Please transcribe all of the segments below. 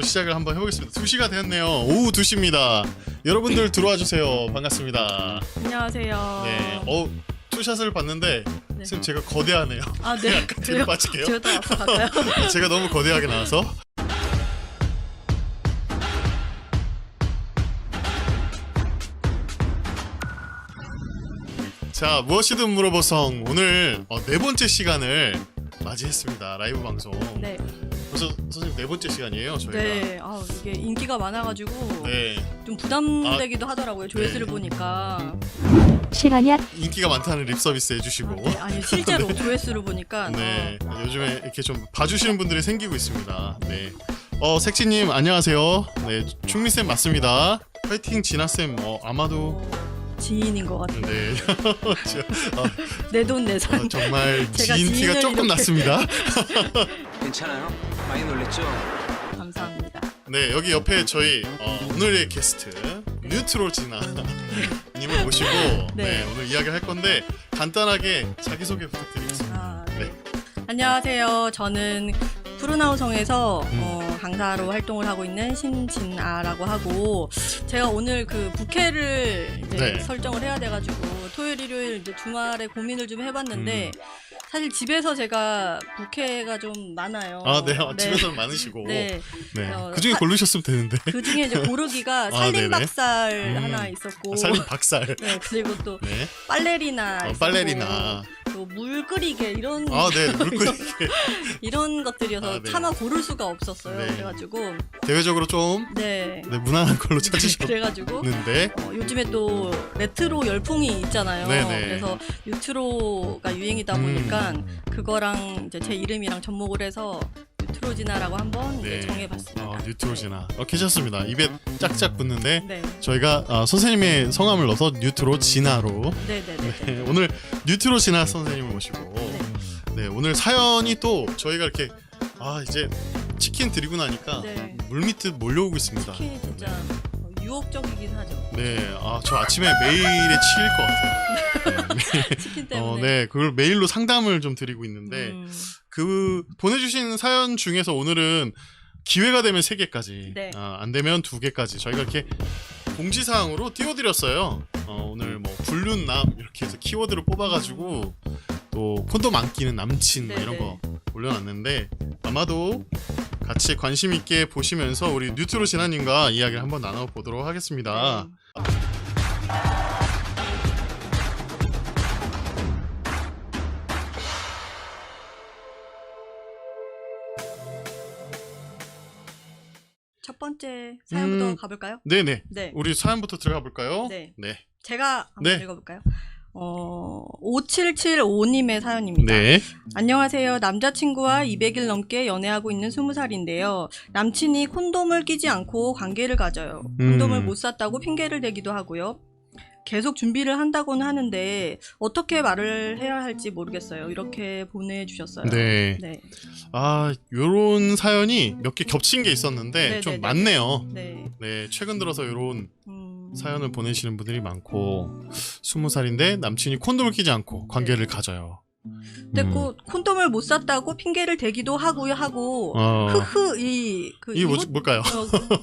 시작을 한번 해보겠습니다. 2시가 되었네요. 오후 2시입니다. 여러분들 들어와 주세요. 반갑습니다. 안녕하세요. 네, 투샷을 봤는데 네. 선생님 제가 거대하네요. 아, 네. 약간 뒤로 빠질게요. 제가 또 앞서 갈까요? 제가 너무 거대하게 나와서. 자, 무엇이든 물어보성 오늘 네 번째 시간을 맞이했습니다. 라이브 방송. 네. 벌써 선생님 네 번째 시간이에요, 저희가. 네. 이게 인기가 많아가지고 네. 좀 부담되기도 하더라고요. 조회수를 네. 보니까. 실화냐? 인기가 많다는 립 서비스 해주시고. 네. 아니 실제로 조회수를 보니까. 네, 요즘에 이렇게 좀 봐주시는 분들이 생기고 있습니다. 네, 색지님 안녕하세요. 네, 충미쌤 맞습니다. 화이팅 진아쌤. 아마도 지인인 것 같아요. 네, 내 돈 내산. 정말 제가 지인 티가 지인을 조금 이렇게- 났습니다. 괜찮아요? 많이 놀랬죠? 감사합니다. 네, 여기 옆에 저희 오늘의 게스트 뉴트로 진아 님을 모시고 네, 오늘 이야기를 할 건데 간단하게 자기소개 부탁드리겠습니다. 네. 안녕하세요. 저는 푸르나우성에서 강사로 활동을 하고 있는 신진아라고 하고, 제가 오늘 그 부캐를 이제 네. 설정을 해야 돼가지고 토요일 일요일 이제 주말에 고민을 좀 해봤는데 사실 집에서 제가 부캐가 좀 많아요. 네, 집에서는 많으시고 네. 네, 그 중에 고르셨으면 되는데. 그 중에 이제 고르기가 네네. 살림박살 하나 있었고, 살림 박살. 네, 그리고 또 네, 빨래리나 있었고, 빨래리나. 또 물 끓이게 이런 네, 물 끓이게. 이런 것들이어서 네. 차마 고를 수가 없었어요. 네. 그래가지고 대외적으로 좀 네. 무난한 걸로 찾으셨는데. 그래가지고 요즘에 또 레트로 열풍이 있잖아요. 네네. 그래서 뉴트로가 유행이다 보니까 그거랑 이제 제 이름이랑 접목을 해서 뉴트로지나라고 한번 이제 정해봤습니다. 뉴트로지나. 괜찮습니다. 입에 짝짝 붙는데 네. 저희가 선생님의 성함을 넣어서 뉴트로지나로. 네네네. 네, 오늘 뉴트로지나 선생님을 모시고 네, 오늘 사연이 또 저희가 이렇게 이제 치킨 드리고 나니까 네. 물밑듯 몰려오고 있습니다. 치킨이 진짜 유혹적이긴 하죠. 네, 저 아침에 메일에 치일 것 같아요. 네. 치킨 때문에. 네, 그걸 메일로 상담을 좀 드리고 있는데 그 보내주신 사연 중에서 오늘은 기회가 되면 3개까지, 네. 안 되면 2개까지 저희가 이렇게 공지사항으로 띄워드렸어요. 오늘 뭐 불륜남 이렇게 해서 키워드를 뽑아가지고 또 콘돔 안 끼는 남친 뭐 이런 거 올려놨는데 아마도 같이 관심 있게 보시면서 우리 뉴트로 진아님과 이야기를 한번 나눠보도록 하겠습니다. 네. 첫 번째 사연부터 가볼까요? 네네. 네. 우리 사연부터 들어가 볼까요? 네. 네. 제가 한번 네. 읽어볼까요? 5775님의 사연입니다. 네. 안녕하세요. 남자친구와 200일 넘게 연애하고 있는 20살인데요. 남친이 콘돔을 끼지 않고 관계를 가져요. 콘돔을 못 샀다고 핑계를 대기도 하고요. 계속 준비를 한다고는 하는데 어떻게 말을 해야 할지 모르겠어요. 이렇게 보내주셨어요. 네. 네. 요런 사연이 몇 개 겹친 게 있었는데 네, 좀 네, 네. 많네요. 네. 네, 최근 들어서 요런 사연을 보내시는 분들이 많고 20살인데 남친이 콘돔을 끼지 않고 관계를 가져요. 근데 콘돔을 못 샀다고 핑계를 대기도 하고 흐흐 이게 뭘까요?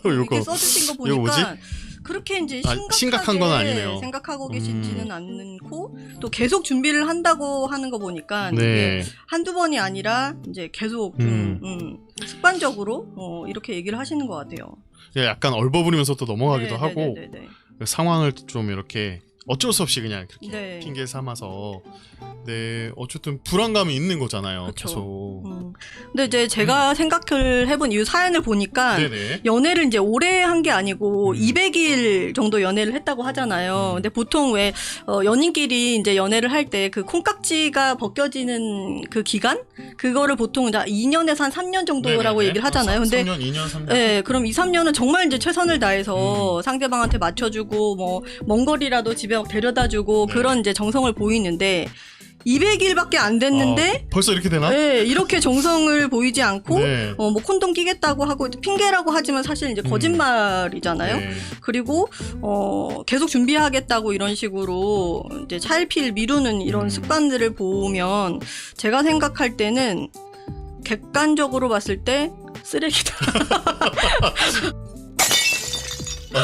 이렇게 써주신 거 이거 뭐지? 보니까 그렇게 이제 심각한 건 아니네요. 생각하고 계시지는 않고 또 계속 준비를 한다고 하는 거 보니까 네. 이게 한두 번이 아니라 이제 계속 좀 습관적으로 이렇게 얘기를 하시는 것 같아요. 약간 얼버무리면서 또 넘어가기도 네, 하고 네, 네, 네. 그 상황을 좀 이렇게 어쩔 수 없이 그냥 그렇게 네. 핑계 삼아서 어쨌든 불안감이 있는 거잖아요. 그쵸. 계속. 근데 이제 제가 생각을 해본 이 사연을 보니까 네네. 연애를 이제 오래 한 게 아니고 200일 정도 연애를 했다고 하잖아요. 근데 보통 왜 연인끼리 이제 연애를 할 때 그 콩깍지가 벗겨지는 그 기간? 그거를 보통 2년에서 한 3년 정도라고 네네네. 얘기를 하잖아요. 근데 3년, 2년, 3년. 네, 그럼 2, 3년은 정말 이제 최선을 다해서 상대방한테 맞춰주고 뭐 먼 거리라도 집에 데려다주고 네. 그런 이제 정성을 보이는데 200일밖에 안 됐는데 벌써 이렇게 되나? 네, 이렇게 정성을 보이지 않고 네. 뭐 콘돔 끼겠다고 하고 핑계라고 하지만 사실 이제 거짓말이잖아요. 네. 그리고 계속 준비하겠다고 이런 식으로 이제 차일피일 미루는 이런 습관들을 보면 제가 생각할 때는 객관적으로 봤을 때 쓰레기다.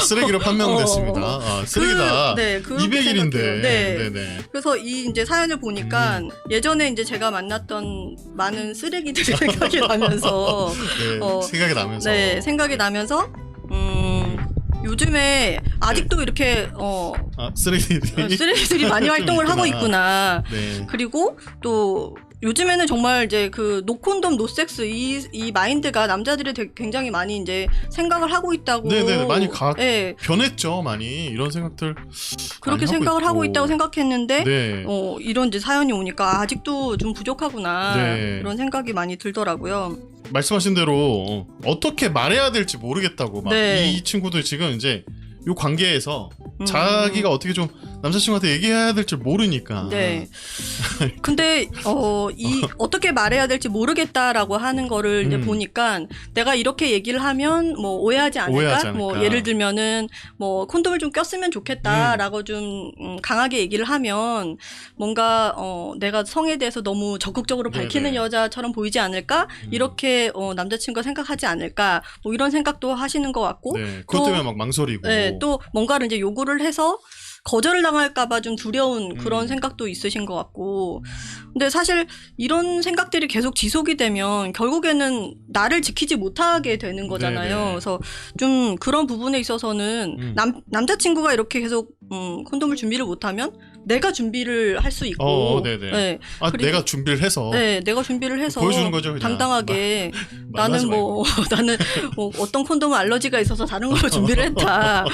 쓰레기로 판명됐습니다. 쓰레기다. 네, 그렇게 200일인데. 생각해요. 네. 네네. 그래서 이 이제 사연을 보니까 예전에 이제 제가 만났던 많은 쓰레기들이 생각이 나면서 네, 생각이 나면서. 네, 생각이 나면서 요즘에 아직도 이렇게 쓰레기들이 많이 좀 활동을 하고 있구나. 네. 그리고 또 요즘에는 정말 이제 그 노콘돔 노섹스 이 마인드가 남자들이 굉장히 많이 이제 생각을 하고 있다고. 네네, 많이 네, 변했죠, 많이. 이런 생각들. 그렇게 많이 생각을 하고 있고. 있다고 생각했는데 네. 이런 이제 사연이 오니까 아직도 좀 부족하구나. 네. 그런 생각이 많이 들더라고요. 말씀하신 대로 어떻게 말해야 될지 모르겠다고 막 네. 이 친구들 지금 이제 요 관계에서 자기가 어떻게 좀 남자친구한테 얘기해야 될지 모르니까. 네. 근데 어떻게 말해야 될지 모르겠다라고 하는 거를 이제 보니까 내가 이렇게 얘기를 하면 뭐 오해하지 않을까? 뭐 예를 들면은 뭐 콘돔을 좀 꼈으면 좋겠다라고 좀 강하게 얘기를 하면 뭔가 내가 성에 대해서 너무 적극적으로 밝히는 네네. 여자처럼 보이지 않을까? 이렇게 남자친구가 생각하지 않을까? 뭐 이런 생각도 하시는 것 같고. 네, 그것 때문에 막 망설이고. 네, 또 뭔가를 이제 요구를 해서 거절을 당할까봐 좀 두려운 그런 생각도 있으신 것 같고. 근데 사실 이런 생각들이 계속 지속이 되면 결국에는 나를 지키지 못하게 되는 거잖아요. 네네. 그래서 좀 그런 부분에 있어서는 남자친구가 이렇게 계속 콘돔을 준비를 못하면 내가 준비를 할 수 있고. 네네. 네. 그리고 내가 준비를 해서. 네, 내가 준비를 해서 보여주는 거죠, 그냥. 당당하게 만나지 나는 나는 어떤 콘돔은 알러지가 있어서 다른 걸로 준비를 했다.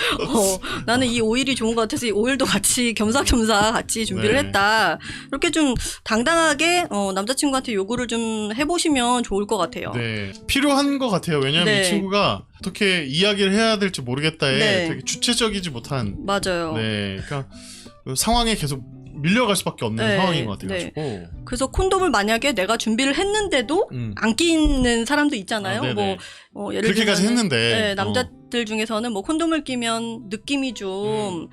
나는 이 오일이 좋은 것 같아서 이 오일도 같이 겸사겸사 같이 준비를 네. 했다. 이렇게 좀 당당하게 남자친구한테 요구를 좀 해보시면 좋을 것 같아요. 네, 필요한 것 같아요. 왜냐하면 네. 이 친구가 어떻게 이야기를 해야 될지 모르겠다에 네. 되게 주체적이지 못한. 맞아요. 네, 그러니까 그 상황에 계속 밀려갈 수밖에 없는 네. 상황인 것 같아가지고. 그래서 콘돔을 만약에 내가 준비를 했는데도 안 끼는 사람도 있잖아요. 네네. 예를 그렇게까지 들면은, 했는데. 네, 남자들 중에서는 뭐 콘돔을 끼면 느낌이 좀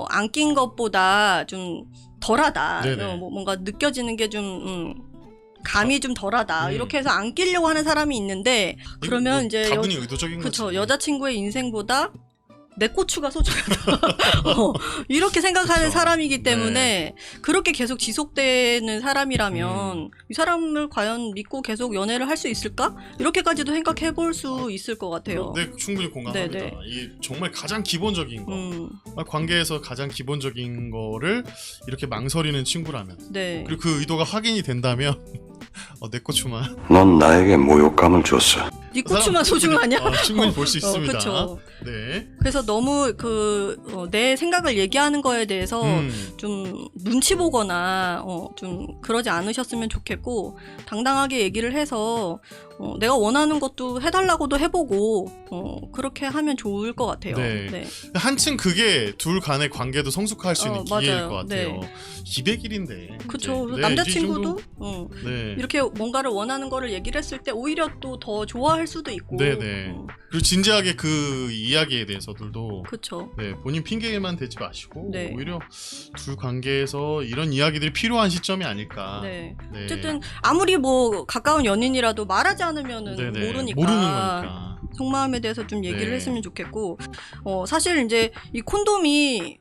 안 낀 것보다 좀 덜하다. 네네. 뭔가 느껴지는 게 좀 감이 좀 덜하다. 이렇게 해서 안 끼려고 하는 사람이 있는데 그러면 뭐 이제 다분히 의도적인 거지. 그쵸, 여자친구의 인생보다 내 고추가 소중하다. 이렇게 생각하는 그쵸. 사람이기 때문에 그렇게 계속 지속되는 사람이라면 이 사람을 과연 믿고 계속 연애를 할 수 있을까? 이렇게까지도 생각해 볼 수 있을 것 같아요. 네, 충분히 공감합니다. 네네. 이 정말 가장 기본적인 거. 관계에서 가장 기본적인 거를 이렇게 망설이는 친구라면. 네. 그리고 그 의도가 확인이 된다면 내 고추만. 넌 나에게 모욕감을 줬어. 네 고추만 소중하냐? 충분히 볼 수 있습니다. 그렇죠. 네. 그래서 너무 내 생각을 얘기하는 거에 대해서 좀 눈치 보거나 좀 그러지 않으셨으면 좋겠고 당당하게 얘기를 해서 내가 원하는 것도 해달라고도 해보고 그렇게 하면 좋을 것 같아요. 네. 한층 그게 둘 간의 관계도 성숙할 수 있는 기회일 맞아요. 것 같아요. 네. 200일인데. 그렇죠. 네. 남자친구도 네. 이렇게 뭔가를 원하는 거를 얘기를 했을 때 오히려 또 더 좋아할 수도 있고. 네네. 그리고 진지하게 그 이야기에 대해서들도 그렇죠. 네, 본인 핑계만 대지 마시고 네. 오히려 둘 관계에서 이런 이야기들이 필요한 시점이 아닐까. 네. 네. 어쨌든 아무리 뭐 가까운 연인이라도 말하지 않으면은 네네. 모르는 거니까. 속마음에 대해서 좀 얘기를 네. 했으면 좋겠고 사실 이제 이 콘돔이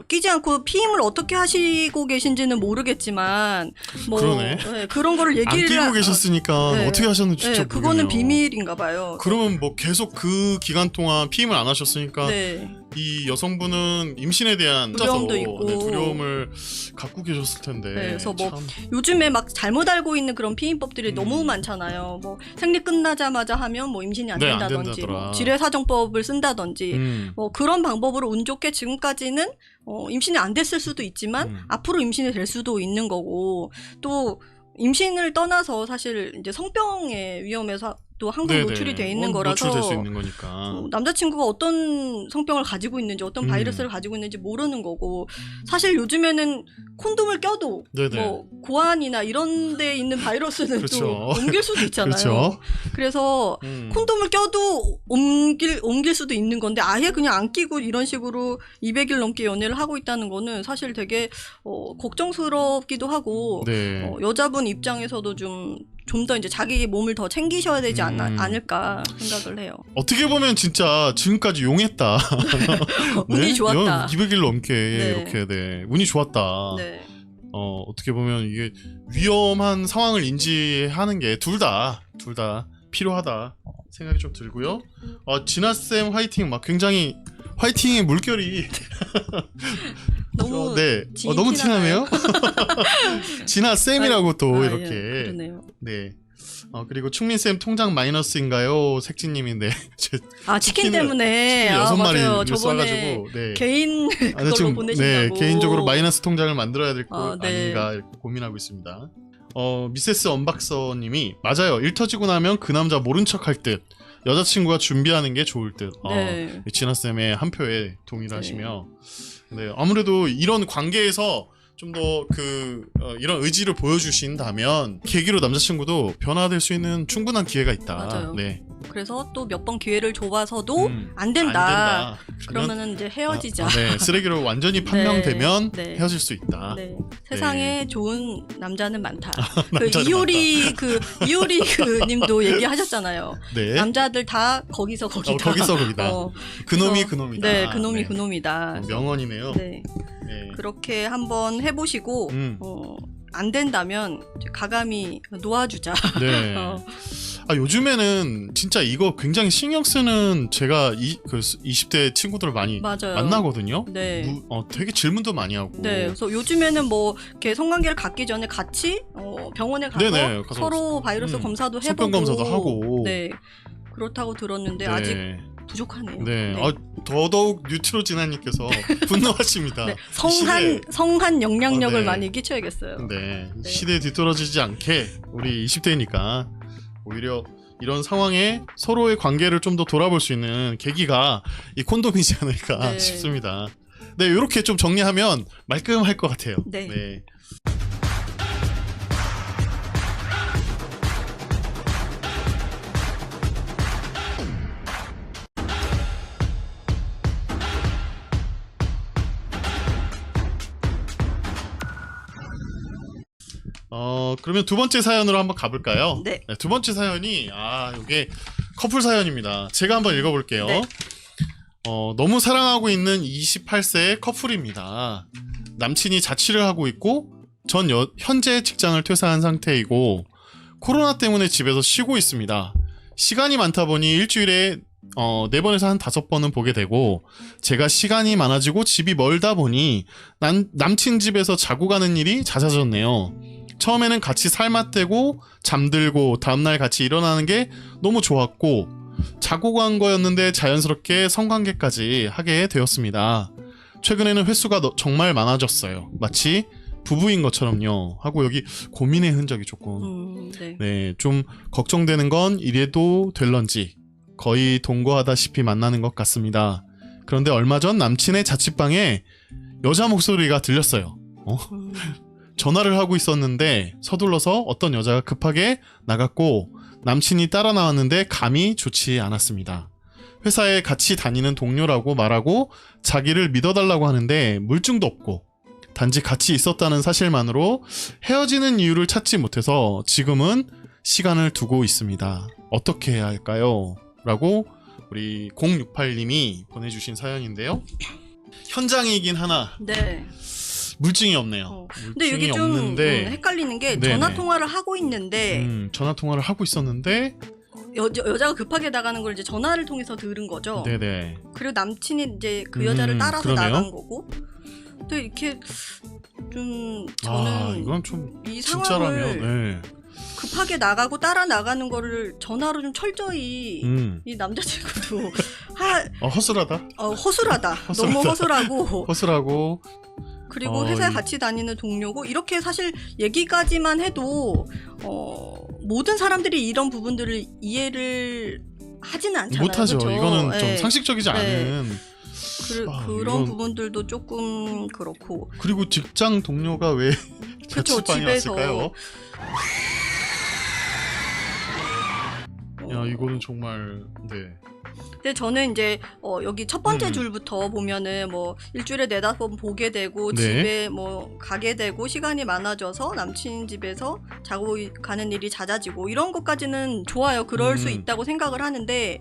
끼지 않고 피임을 어떻게 하시고 계신지는 모르겠지만 그러네. 네, 그런 거를 얘기를 안 끼고 계셨으니까 네. 어떻게 하셨는지 진짜 네, 그거는 모르겠네요. 비밀인가 봐요. 그러면 뭐 계속 그 기간 동안 피임을 안 하셨으니까 네. 이 여성분은 임신에 대한 두려움도 혼자서, 있고. 네, 두려움을 갖고 계셨을 텐데. 네, 그래서 뭐 참. 요즘에 막 잘못 알고 있는 그런 피임법들이 너무 많잖아요. 뭐 생리 끝나자마자 하면 뭐 임신이 안 네, 안 된다든지, 된다더라. 뭐 지뢰사정법을 쓴다든지, 뭐 그런 방법으로 운 좋게 지금까지는 임신이 안 됐을 수도 있지만 앞으로 임신이 될 수도 있는 거고 또 임신을 떠나서 사실 이제 성병의 위험에서 또 항상 네네. 노출이 돼 있는 거라서 노출될 수 있는 거니까. 남자친구가 어떤 성병을 가지고 있는지 어떤 바이러스를 가지고 있는지 모르는 거고 사실 요즘에는 콘돔을 껴도 네네. 뭐 고환이나 이런 데 있는 바이러스는 그렇죠. 또 옮길 수도 있잖아요. 그렇죠. 그래서 콘돔을 껴도 옮길 수도 있는 건데 아예 그냥 안 끼고 이런 식으로 200일 넘게 연애를 하고 있다는 거는 사실 되게 걱정스럽기도 하고 네. 여자분 입장에서도 좀 좀 더 이제 자기 몸을 더 챙기셔야 되지 않을까 생각을 해요. 어떻게 보면 진짜 지금까지 용했다. 운이 좋았다. 200일 넘게 네. 이렇게 네. 운이 좋았다. 네. 어떻게 보면 이게 위험한 상황을 인지하는 게 둘 다 필요하다 생각이 좀 들고요. 진아쌤 화이팅 막 굉장히 화이팅의 물결이 너무 네. 진이 너무 티나나요? 티나네요. 진아쌤이라고 또 예, 이렇게 그러네요. 네. 그리고 충민쌤 통장 마이너스인가요? 색진님인데 치킨 치킨을- 때문에 치킨 6마리를 맞아요. 저번에 쏴가지고 네. 개인 그걸로 지금 보내신다고. 개인적으로 마이너스 통장을 만들어야 될 거 네. 아닌가 이렇게 고민하고 있습니다. 미세스 언박서님이 맞아요. 일 터지고 나면 그 남자 모른 척할 듯 여자친구가 준비하는 게 좋을 듯. 네. 진아쌤의 한 표에 동의를 하시며 네, 아무래도 이런 관계에서 좀 더 이런 의지를 보여주신다면 계기로 남자친구도 변화될 수 있는 충분한 기회가 있다. 맞아요. 네. 그래서 또 몇 번 기회를 줘봐서도 음, 안 된다. 그러면 그러면은 이제 헤어지자. 네, 쓰레기로 완전히 판명되면 네. 헤어질 수 있다. 네. 세상에 좋은 남자는 많다. 남자는 이효리 그 님도 얘기하셨잖아요. 네. 남자들 다 거기서 거기다. 거기서 거기다. 그래서- 그놈이다. 네, 그놈이 그놈이다. 명언이네요. 네. 네. 그렇게 한번 해보시고 안 된다면 이제 가감히 놓아주자. 네. 어. 요즘에는 진짜 이거 굉장히 신경 쓰는 제가 20대 친구들을 많이 맞아요. 만나거든요. 네. 되게 질문도 많이 하고. 네, 그래서 요즘에는 뭐 이렇게 성관계를 갖기 전에 같이 병원에 가서, 네네, 가서 서로 바이러스 검사도 해보고, 소변 검사도 하고. 네, 그렇다고 들었는데 네. 아직 부족하네요. 네. 더더욱 뉴트로지나님께서 분노하십니다. 네, 시대에- 성한 영향력을 네. 많이 끼쳐야겠어요. 네. 네. 시대에 뒤떨어지지 않게 우리 20대니까 오히려 이런 상황에 서로의 관계를 좀 더 돌아볼 수 있는 계기가 이 콘돔이지 않을까 네. 싶습니다. 네, 이렇게 좀 정리하면 말끔할 것 같아요. 네. 그러면 두 번째 사연으로 한번 가볼까요? 네. 두 번째 사연이 이게 커플 사연입니다. 제가 한번 읽어볼게요. 네. 너무 사랑하고 있는 28세의 커플입니다. 남친이 자취를 하고 있고 전 현재 직장을 퇴사한 상태이고 코로나 때문에 집에서 쉬고 있습니다. 시간이 많다 보니 일주일에 4번에서 한 5번은 보게 되고 제가 시간이 많아지고 집이 멀다 보니 남친 집에서 자고 가는 일이 잦아졌네요. 처음에는 같이 살맛대고 잠들고 다음날 같이 일어나는 게 너무 좋았고 자고 간 거였는데 자연스럽게 성관계까지 하게 되었습니다. 최근에는 횟수가 정말 많아졌어요. 마치 부부인 것처럼요. 하고 여기 고민의 흔적이 조금 네. 좀 걱정되는 건 이래도 될런지 거의 동거하다시피 만나는 것 같습니다. 그런데 얼마 전 남친의 자취방에 여자 목소리가 들렸어요. 전화를 하고 있었는데 서둘러서 어떤 여자가 급하게 나갔고 남친이 따라 나왔는데 감이 좋지 않았습니다. 회사에 같이 다니는 동료라고 말하고 자기를 믿어달라고 하는데 물증도 없고 단지 같이 있었다는 사실만으로 헤어지는 이유를 찾지 못해서 지금은 시간을 두고 있습니다. 어떻게 해야 할까요? 라고 우리 068님이 보내주신 사연인데요. 현장이긴 하나 네. 물증이 없네요. 근데 여기 좀 헷갈리는 게 네네. 전화 통화를 하고 있는데 전화 통화를 하고 있었는데 여자가 급하게 나가는 걸 이제 전화를 통해서 들은 거죠. 네네. 그리고 남친이 이제 그 여자를 따라서 그러네요. 나간 거고. 근데 이렇게 좀 저는 이건 좀 이 진짜라면 상황을 급하게 나가고 따라 나가는 거를 전화로 좀 철저히 이 남자친구도 허술하다. 허술하다. 너무 허술하고 허술하고 그리고 회사에 같이 다니는 동료고 이렇게 사실 얘기까지만 해도 모든 사람들이 이런 부분들을 이해를 하지는 않잖아요. 못하죠. 그쵸? 이거는 좀 네. 상식적이지 않은 그런 이건- 부분들도 조금 그렇고 그리고 직장 동료가 왜 그쵸, 자취방에 집에서. 왔을까요? 야 이거는 정말 근데 저는 이제 여기 첫 번째 음. 줄부터 보면은 뭐 일주일에 4-5번 보게 되고 네. 집에 뭐 가게 되고 시간이 많아져서 남친 집에서 자고 가는 일이 잦아지고 이런 것까지는 좋아요. 그럴 수 있다고 생각을 하는데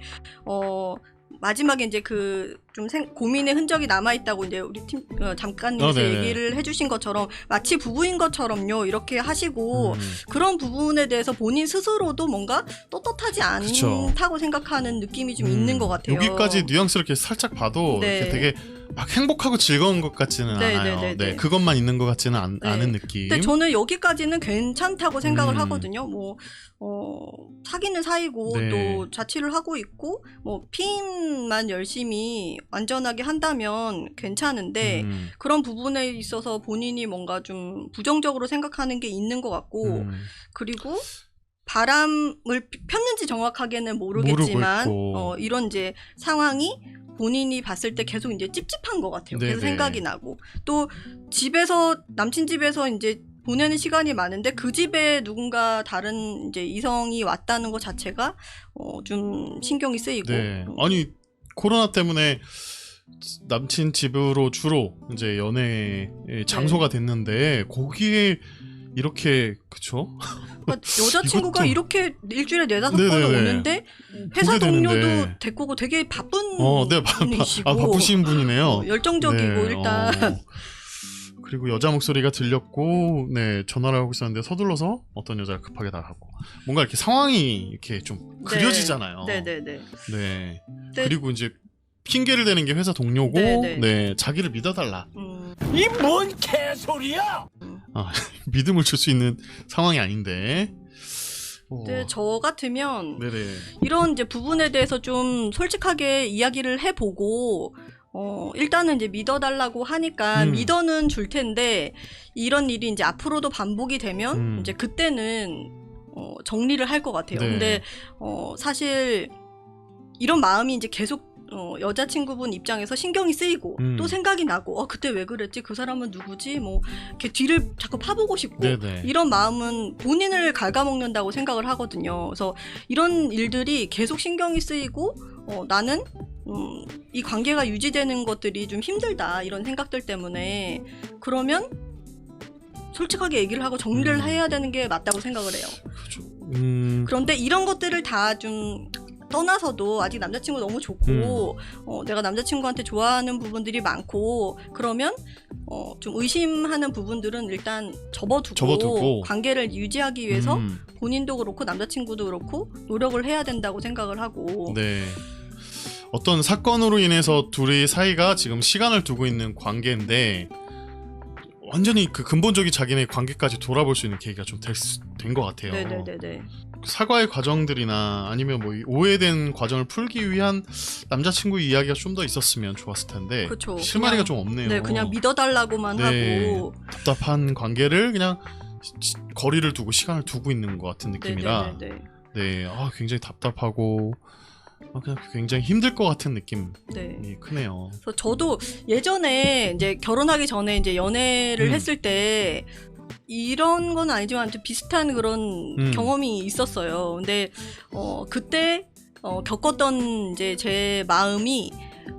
마지막에 이제 그 좀 고민의 흔적이 남아 있다고 이제 우리 팀 잠깐님께서 네네. 얘기를 해주신 것처럼 마치 부부인 것처럼요 이렇게 하시고 그런 부분에 대해서 본인 스스로도 뭔가 떳떳하지 그쵸. 않다고 생각하는 느낌이 좀 있는 것 같아요. 여기까지 뉘앙스를 이렇게 살짝 봐도 네. 이렇게 되게 막 행복하고 즐거운 것 같지는 네, 않아요. 네, 네, 네. 그것만 있는 것 같지는 네. 않은 느낌. 근데 저는 여기까지는 괜찮다고 생각을 음. 하거든요. 뭐 사귀는 사이고 네. 또 자취를 하고 있고 뭐 피임만 열심히 완전하게 한다면 괜찮은데 그런 부분에 있어서 본인이 뭔가 좀 부정적으로 생각하는 게 있는 것 같고 그리고 바람을 폈는지 정확하게는 모르겠지만 모르고 있고. 이런 이제 상황이 본인이 봤을 때 계속 이제 찝찝한 것 같아요. 네네. 계속 생각이 나고 또 집에서 남친 집에서 이제 보내는 시간이 많은데 그 집에 누군가 다른 이제 이성이 왔다는 것 자체가 좀 신경이 쓰이고 네. 아니 코로나 때문에 남친 집으로 주로 이제 연애 장소가 됐는데 거기에 이렇게 그쵸? 그러니까 여자친구가 이것도- 이렇게 일주일에 4-5번을 네네네. 오는데 회사 보게 되는데. 동료도 데리고 오고 되게 바쁜 네, 분이시고 바쁘신 분이네요. 열정적이고 네, 일단 그리고 여자 목소리가 들렸고, 네, 전화를 하고 있었는데 서둘러서 어떤 여자가 급하게 나가고, 뭔가 이렇게 상황이 이렇게 좀 그려지잖아요. 네네네. 네. 네. 그리고 이제 핑계를 대는 게 회사 동료고, 네, 네, 자기를 믿어달라. 이 뭔 개소리야! 믿음을 줄 수 있는 상황이 아닌데. 근데 저 같으면 네네. 이런 이제 부분에 대해서 좀 솔직하게 이야기를 해보고 일단은 이제 믿어달라고 하니까 믿어는 줄 텐데 이런 일이 이제 앞으로도 반복이 되면 이제 그때는 정리를 할 것 같아요. 네. 근데 사실 이런 마음이 이제 계속 여자친구분 입장에서 신경이 쓰이고 또 생각이 나고 그때 왜 그랬지? 그 사람은 누구지? 뭐 이렇게 뒤를 자꾸 파보고 싶고 네네. 이런 마음은 본인을 갉아먹는다고 생각을 하거든요. 그래서 이런 일들이 계속 신경이 쓰이고 나는 이 관계가 유지되는 것들이 좀 힘들다 이런 생각들 때문에 그러면 솔직하게 얘기를 하고 정리를 해야 되는 게 맞다고 생각을 해요. 그렇죠. 그런데 이런 것들을 다 좀 떠나서도 아직 남자친구 너무 좋고 내가 남자친구한테 좋아하는 부분들이 많고 그러면 좀 의심하는 부분들은 일단 접어두고 관계를 유지하기 위해서 본인도 그렇고 남자친구도 그렇고 노력을 해야 된다고 생각을 하고 네. 어떤 사건으로 인해서 둘의 사이가 지금 시간을 두고 있는 관계인데 완전히 그 근본적인 자기네 관계까지 돌아볼 수 있는 계기가 좀 된 것 같아요. 네네네네. 사과의 과정들이나 아니면 뭐 오해된 과정을 풀기 위한 남자친구 이야기가 좀 더 있었으면 좋았을 텐데 그쵸. 실마리가 그냥- 좀 없네요. 네, 그냥 믿어달라고만 네. 하고 답답한 관계를 그냥 거리를 두고 시간을 두고 있는 것 같은 느낌이라 네네네네. 네, 굉장히 답답하고 그냥 굉장히 힘들 것 같은 느낌이 네. 크네요. 그래서 저도 예전에 이제 결혼하기 전에 이제 연애를 했을 때 이런 건 아니지만 좀 비슷한 그런 경험이 있었어요. 근데 그때 겪었던 이제 제 마음이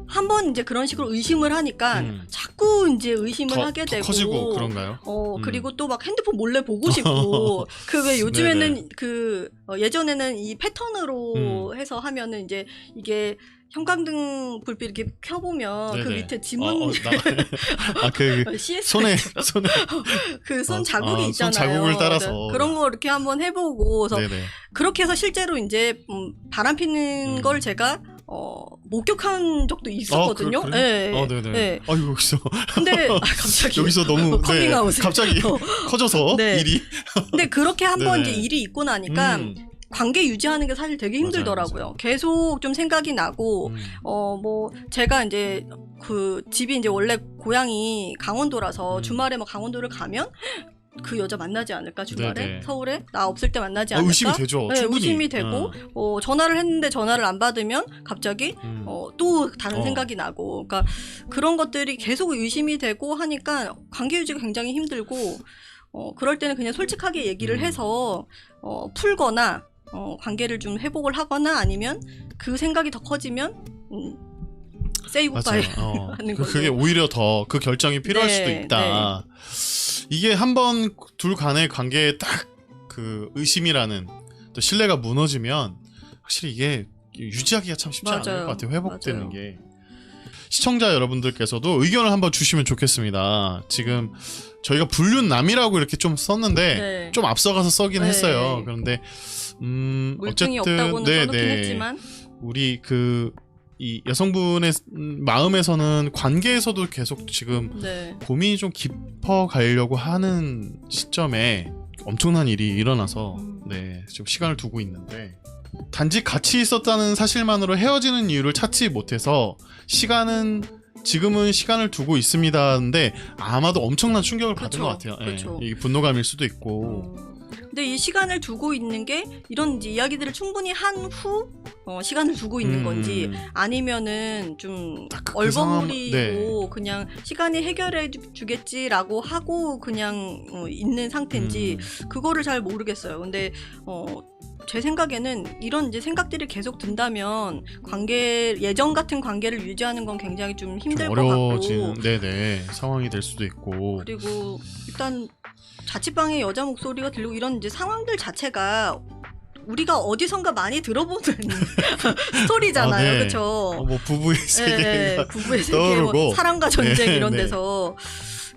한번 이제 그런 식으로 의심을 하니까 자꾸 이제 의심을 하게 더 되고 커지고 그런가요? 그리고 또 막 핸드폰 몰래 보고 싶고 그 왜 요즘에는 그 예전에는 이 패턴으로 해서 하면은 이제 이게 형광등 불빛 이렇게 켜보면 그 네네. 밑에 지문 그 CS 손에 그 손 자국이 손 있잖아요. 자국을 따라서. 네. 그런 거 이렇게 한번 해보고 그래서 네네. 그렇게 해서 실제로 이제 바람 피는 걸 제가 목격한 적도 있었거든요. 그래요? 네. 네네. 네. 여기서 근데 갑자기 여기서 너무 커밍아웃을. 갑자기 커져서 네. 일이 근데 그렇게 한번 네네. 이제 일이 있고 나니까 관계 유지하는 게 사실 되게 힘들더라고요. 맞아요. 계속 좀 생각이 나고 뭐 제가 이제 그 집이 이제 원래 고향이 강원도라서 주말에 뭐 강원도를 가면 그 여자 만나지 않을까 주말에 네네. 서울에 나 없을 때 만나지 않을까 의심이 되죠. 네, 충분히. 의심이 되고 전화를 했는데 전화를 안 받으면 갑자기 또 다른 생각이 나고 그러니까 그런 것들이 계속 의심이 되고 하니까 관계 유지가 굉장히 힘들고 그럴 때는 그냥 솔직하게 얘기를 해서 풀거나 관계를 좀 회복을 하거나 아니면 그 생각이 더 커지면 say goodbye 하는 걸로. 그게 오히려 더 그 결정이 필요할 네, 수도 있다. 이게 한 번 둘 간의 관계에 딱 그 의심이라는 또 신뢰가 무너지면 확실히 이게 유지하기가 참 쉽지 않을 맞아요. 것 같아요. 회복되는 맞아요. 게. 시청자 여러분들께서도 의견을 한번 주시면 좋겠습니다. 지금 저희가 불륜남이라고 이렇게 좀 썼는데 네. 좀 앞서가서 써긴 네. 했어요. 그런데 물증이 어쨌든 없다고는 써놓긴 했지만 우리 이 여성분의 마음에서는 관계에서도 계속 지금 네. 고민이 좀 깊어 가려고 하는 시점에 엄청난 일이 일어나서 네, 좀 시간을 두고 있는데 단지 같이 있었다는 사실만으로 헤어지는 이유를 찾지 못해서 지금은 시간을 두고 있습니다인데 아마도 엄청난 충격을 받은 그쵸, 것 같아요. 예, 그쵸. 이게 분노감일 수도 있고 근데 이 시간을 두고 있는 게 이런 이제 이야기들을 충분히 한 후 시간을 두고 있는 건지 아니면은 좀 그 얼버무리고 상황- 그냥 시간이 해결해 주겠지라고 하고 그냥 있는 상태인지 그거를 잘 모르겠어요. 근데 제 생각에는 이런 이제 생각들이 계속 든다면 예전 같은 관계를 유지하는 건 굉장히 좀 힘들 좀 것 어려워지는 같고 네네 상황이 될 수도 있고 그리고 일단 자취방에 여자 목소리가 들리고 이런 이제 상황들 자체가 우리가 어디선가 많이 들어보는 스토리잖아요, 아, 네. 그렇죠? 뭐 부부의 세계가 부부의 세계, 떠오르고. 뭐 사랑과 전쟁 네, 이런 네. 데서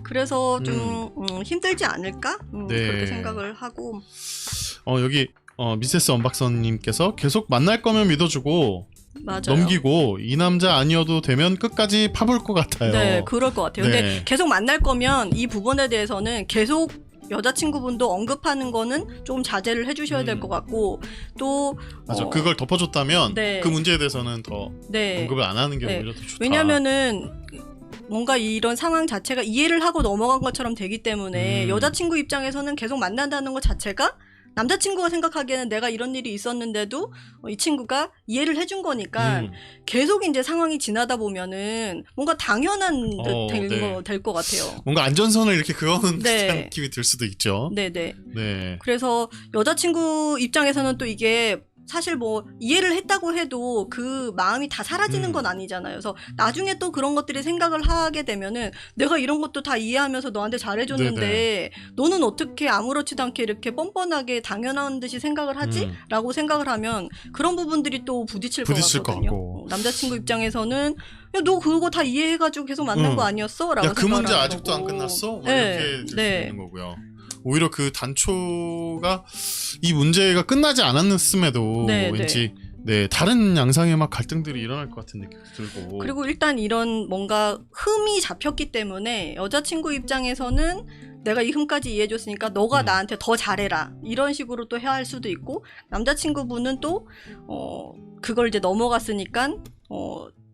그래서 좀 힘들지 않을까 네. 그렇게 생각을 하고 여기 미세스 언박선님께서 계속 만날 거면 믿어주고 맞아요. 넘기고 이 남자 아니어도 되면 끝까지 파볼 것 같아요. 네, 그럴 것 같아요. 네. 근데 계속 만날 거면 이 부분에 대해서는 계속 여자친구분도 언급하는 거는 좀 자제를 해주셔야 될 것 같고 또 맞아. 그걸 덮어줬다면 네. 그 문제에 대해서는 더 네. 언급을 안 하는 게 네. 오히려 더 좋다. 왜냐면은 뭔가 이런 상황 자체가 이해를 하고 넘어간 것처럼 되기 때문에 여자친구 입장에서는 계속 만난다는 것 자체가 남자친구가 생각하기에는 내가 이런 일이 있었는데도 이 친구가 이해를 해준 거니까 계속 이제 상황이 지나다 보면은 뭔가 당연한 듯 될 것 같아요. 뭔가 안전선을 이렇게 그어놓은 네. 듯한 느낌이 들 수도 있죠. 네네. 네. 그래서 여자친구 입장에서는 또 이게 사실 뭐 이해를 했다고 해도 그 마음이 다 사라지는 건 아니잖아요. 그래서 나중에 또 그런 것들이 생각을 하게 되면은 내가 이런 것도 다 이해하면서 너한테 잘해줬는데 네네. 너는 어떻게 아무렇지도 않게 이렇게 뻔뻔하게 당연한 듯이 생각을 하지? 라고 생각을 하면 그런 부분들이 또 부딪힐 것 것 같거든요. 같고. 남자친구 입장에서는 야, 너 그거 다 이해해가지고 계속 만난 거 아니었어? 라고 야, 그 문제 생각을 하는 아직도 안 거고. 끝났어? 뭐 네, 이렇게 될 수 네. 있는 거고요. 오히려 그 단초가 이 문제가 끝나지 않았음에도 네, 왠지 다른 양상의 막 갈등들이 일어날 것 같은 느낌이 들고. 그리고 일단 이런 뭔가 흠이 잡혔기 때문에 여자친구 입장에서는 내가 이 흠까지 이해해줬으니까 너가 나한테 더 잘해라 이런 식으로 또 해야 할 수도 있고 남자친구분은 또 그걸 이제 넘어갔으니까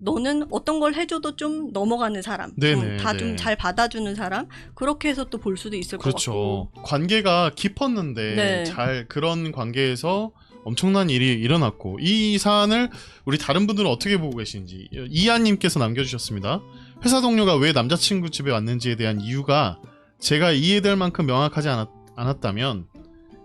너는 어떤 걸 해줘도 좀 넘어가는 사람, 다 좀 잘 받아주는 사람 그렇게 해서 또 볼 수도 있을 것 같고. 그렇죠. 관계가 깊었는데 네. 잘 그런 관계에서 엄청난 일이 일어났고 이 사안을 우리 다른 분들은 어떻게 보고 계신지 이하님께서 남겨주셨습니다. 회사 동료가 왜 남자친구 집에 왔는지에 대한 이유가 제가 이해될 만큼 명확하지 않았다면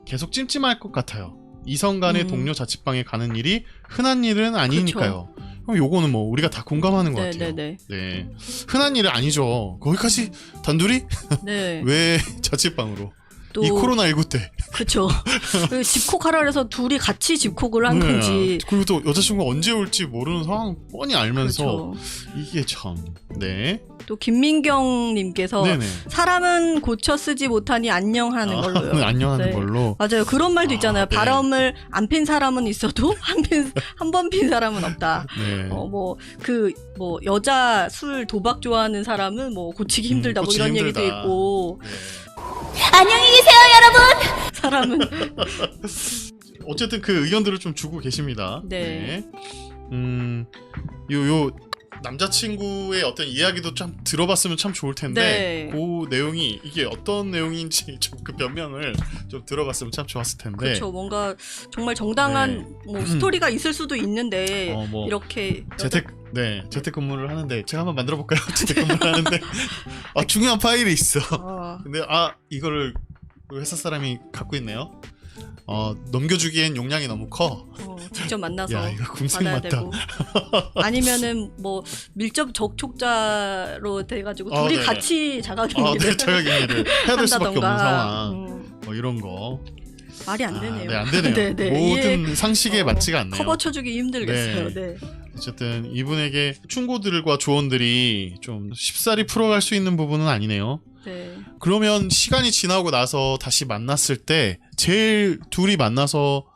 계속 찜찜할 것 같아요. 이성 간의 동료 자취방에 가는 일이 흔한 일은 아니니까요. 그럼 요거는 뭐 우리가 다 공감하는 것 같아요. 네네네. 네, 흔한 일은 아니죠. 거기까지 단둘이 네. 왜 자취방으로? 또 이 코로나19 때. 그쵸. 그 집콕하라 그래서 둘이 같이 집콕을 한 건지. 그리고 또 여자친구가 언제 올지 모르는 상황 뻔히 알면서 그렇죠. 이게 참. 네. 또 김민경님께서 네네. 사람은 고쳐 쓰지 못하니 안녕하는 걸로요. 안녕하는 네. 걸로. 맞아요. 그런 말도 있잖아요. 네. 바람을 안 핀 사람은 있어도 한 번 핀 사람은 없다. 네. 여자 술 도박 좋아하는 사람은 뭐 고치기 힘들다. 뭐 고치기 이런 힘들다. 얘기도 있고. 네. 안녕히 계세요, 여러분. 사람은 어쨌든 그 의견들을 좀 주고 계십니다. 네. 요 남자친구의 어떤 이야기도 좀 들어봤으면 참 좋을 텐데 네. 그 내용이 이게 어떤 내용인지 좀 그 변명을 좀 들어봤으면 참 좋았을 텐데. 그렇죠. 뭔가 정말 정당한 뭐 스토리가 있을 수도 있는데 뭐 이렇게 재택근무를 하는데 제가 한번 만들어 볼까요? 재택근무를 하는데 중요한 파일이 있어. 근데 이거를 회사 사람이 갖고 있네요. 넘겨주기엔 용량이 너무 커. 직접 만나서 야 이거 궁색 받아야 맞다. 되고 아니면은 뭐 밀접 접촉자로 돼가지고 아, 둘이 네. 같이 네, 자가격리를 자가격리를 해야 될 수밖에 없는 한다던가. 상황. 뭐 이런 거. 말이 안 되네요. 네, 안 되네요. 네, 모든 이해- 상식에 맞지가 않네요. 커버 쳐주기 힘들겠어요. 네. 어쨌든 이분에게 충고들과 조언들이 좀 쉽사리 풀어갈 수 있는 부분은 아니네요. 네. 그러면 시간이 지나고 나서 다시 만났을 때 제일 둘이 만나서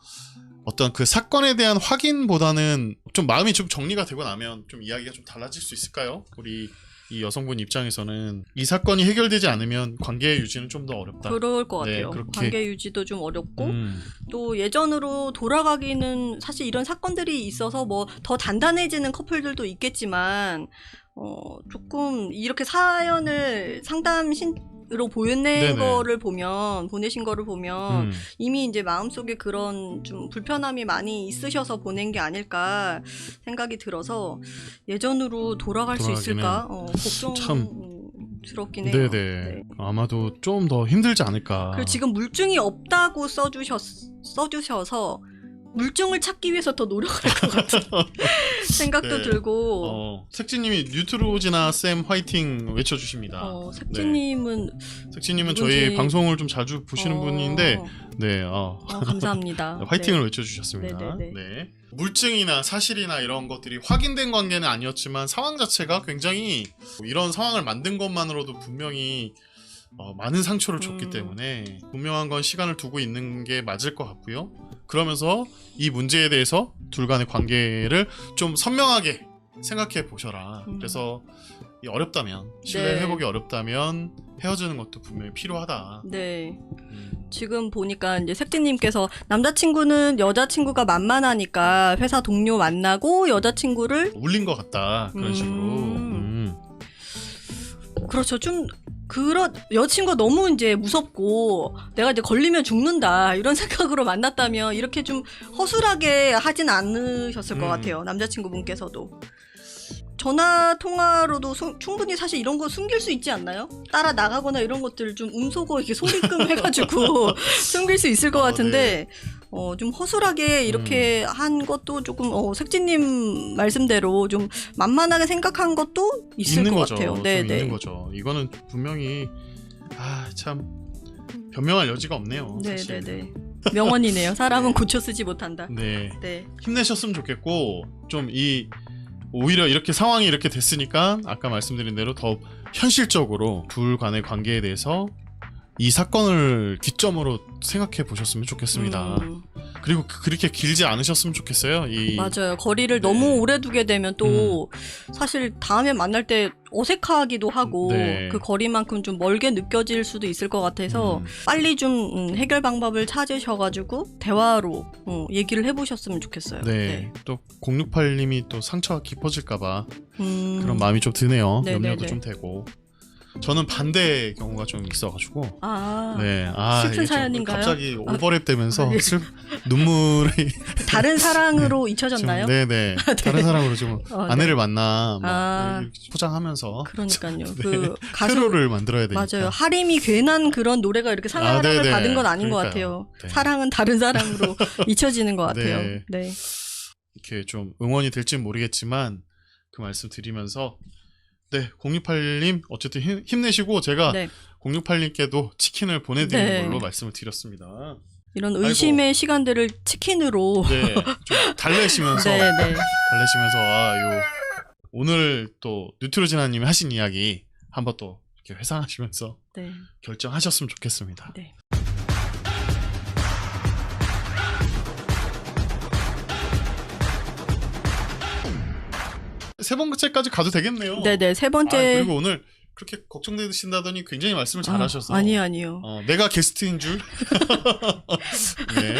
어떤 그 사건에 대한 확인보다는 좀 마음이 좀 정리가 되고 나면 좀 이야기가 좀 달라질 수 있을까요? 우리 이 여성분 입장에서는 이 사건이 해결되지 않으면 관계 유지는 좀 더 어렵다. 그럴 것 네, 같아요. 그렇게. 관계 유지도 좀 어렵고 음, 또 예전으로 돌아가기는 사실 이런 사건들이 있어서 뭐 더 단단해지는 커플들도 있겠지만 조금 이렇게 사연을 상담신으로 네네. 보내신 거를 보면 음. 이미 이제 마음속에 그런 좀 불편함이 많이 있으셔서 보낸 게 아닐까 생각이 들어서 예전으로 돌아갈 수 돌아가기는 있을까 참. 걱정스럽긴 해요. 네네. 네. 아마도 좀 더 힘들지 않을까. 그리고 지금 물증이 없다고 써주셔서 물증을 찾기 위해서 더 노력할 것 같은 생각도 네. 들고 색지님이 뉴트로지나 쌤 화이팅 외쳐주십니다. 색지님은 색지님은 누군지- 저희 방송을 좀 자주 보시는 분인데, 네, 감사합니다. 화이팅을 네. 외쳐주셨습니다. 네네네. 네. 물증이나 사실이나 이런 것들이 확인된 관계는 아니었지만 상황 자체가 굉장히 이런 상황을 만든 것만으로도 분명히 많은 상처를 줬기 때문에 분명한 건 시간을 두고 있는 게 맞을 것 같고요. 그러면서 이 문제에 대해서 둘 간의 관계를 좀 선명하게 생각해 보셔라. 그래서 이 어렵다면 신뢰 네. 회복이 어렵다면 헤어지는 것도 분명히 필요하다. 네. 지금 보니까 이제 색지님께서 남자친구는 여자친구가 만만하니까 회사 동료 만나고 여자친구를 울린 것 같다 그런 식으로. 그렇죠. 좀 여자친구가 너무 이제 무섭고 내가 이제 걸리면 죽는다 이런 생각으로 만났다면 이렇게 좀 허술하게 하진 않으셨을 것 같아요. 남자친구분께서도. 전화 통화로도 충분히 사실 이런 거 숨길 수 있지 않나요? 따라 나가거나 이런 것들을 좀 음소거 이렇게 소리끔 해가지고 숨길 수 있을 것 같은데 좀 허술하게 이렇게 한 것도 조금 색지님 말씀대로 좀 만만하게 생각한 것도 있을 있는 것 거죠. 같아요. 좀 네, 있는 네. 거죠. 이거는 분명히 참 변명할 여지가 없네요. 네, 사실. 네, 네. 명언이네요. 사람은 고쳐 쓰지 못한다. 네. 네. 힘내셨으면 좋겠고 좀 오히려 이렇게 상황이 이렇게 됐으니까 아까 말씀드린 대로 더 현실적으로 둘 간의 관계에 대해서 이 사건을 기점으로 생각해 보셨으면 좋겠습니다. 그리고 그렇게 길지 않으셨으면 좋겠어요. 맞아요. 거리를 네. 너무 오래 두게 되면 또 사실 다음에 만날 때 어색하기도 하고 네. 그 거리만큼 좀 멀게 느껴질 수도 있을 것 같아서 빨리 좀 해결 방법을 찾으셔가지고 대화로 얘기를 해보셨으면 좋겠어요. 네. 또 068님이 또 상처가 깊어질까봐 그런 음. 마음이 좀 드네요. 네, 염려도 네, 좀 되고. 저는 반대의 경우가 좀 있어가지고. 아, 네. 슬픈 이게 좀 사연인가요? 갑자기 오버랩 되면서 예. 눈물이 다른 사랑으로 잊혀졌나요? 네네. 다른 사람으로 좀 네. 아내를 만나 아. 이렇게 포장하면서 그러니까요. 네. 그 가수 회로를 만들어야 되니까. 맞아요. 하림이 괜한 그런 노래가 이렇게 사랑을 네네. 받은 건 아닌 것 그러니까요. 같아요. 네. 사랑은 다른 사랑으로 잊혀지는 것 같아요. 네. 네. 이렇게 좀 응원이 될지는 모르겠지만 그 말씀 드리면서 네 068님 어쨌든 힘내시고 제가 네. 068님께도 치킨을 보내드리는 네. 걸로 말씀을 드렸습니다. 이런 의심의 시간들을 치킨으로 네, 좀 달래시면서 네, 네. 달래시면서 오늘 또 뉴트로지나님이 하신 이야기 한번 또 이렇게 회상하시면서 네. 결정하셨으면 좋겠습니다. 네. 세 번째까지 가도 되겠네요. 네네 세 번째 그리고 오늘 그렇게 걱정되신다더니 굉장히 말씀을 잘하셔서 아니요. 내가 게스트인 줄 네.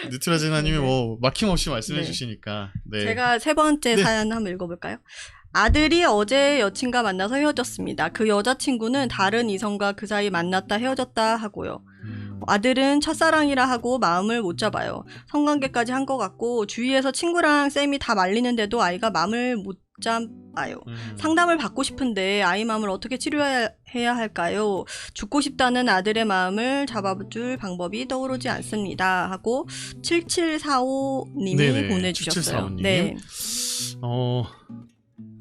뉴트로지나님이 네. 뭐 막힘없이 말씀해 네. 주시니까 네. 제가 세 번째 네. 사연 한번 읽어볼까요? 아들이 어제 여친과 만나서 헤어졌습니다. 그 여자친구는 다른 이성과 그 사이 만났다 헤어졌다 하고요. 아들은 첫사랑이라 하고 마음을 못 잡아요. 성관계까지 한 것 같고 주위에서 친구랑 쌤이 다 말리는데도 아이가 마음을 못 복잡해요. 상담을 받고 싶은데 아이 마음을 어떻게 치료해야 할까요? 죽고 싶다는 아들의 마음을 잡아줄 방법이 떠오르지 않습니다. 하고 7745님이 네네, 보내주셨어요. 7745님. 네.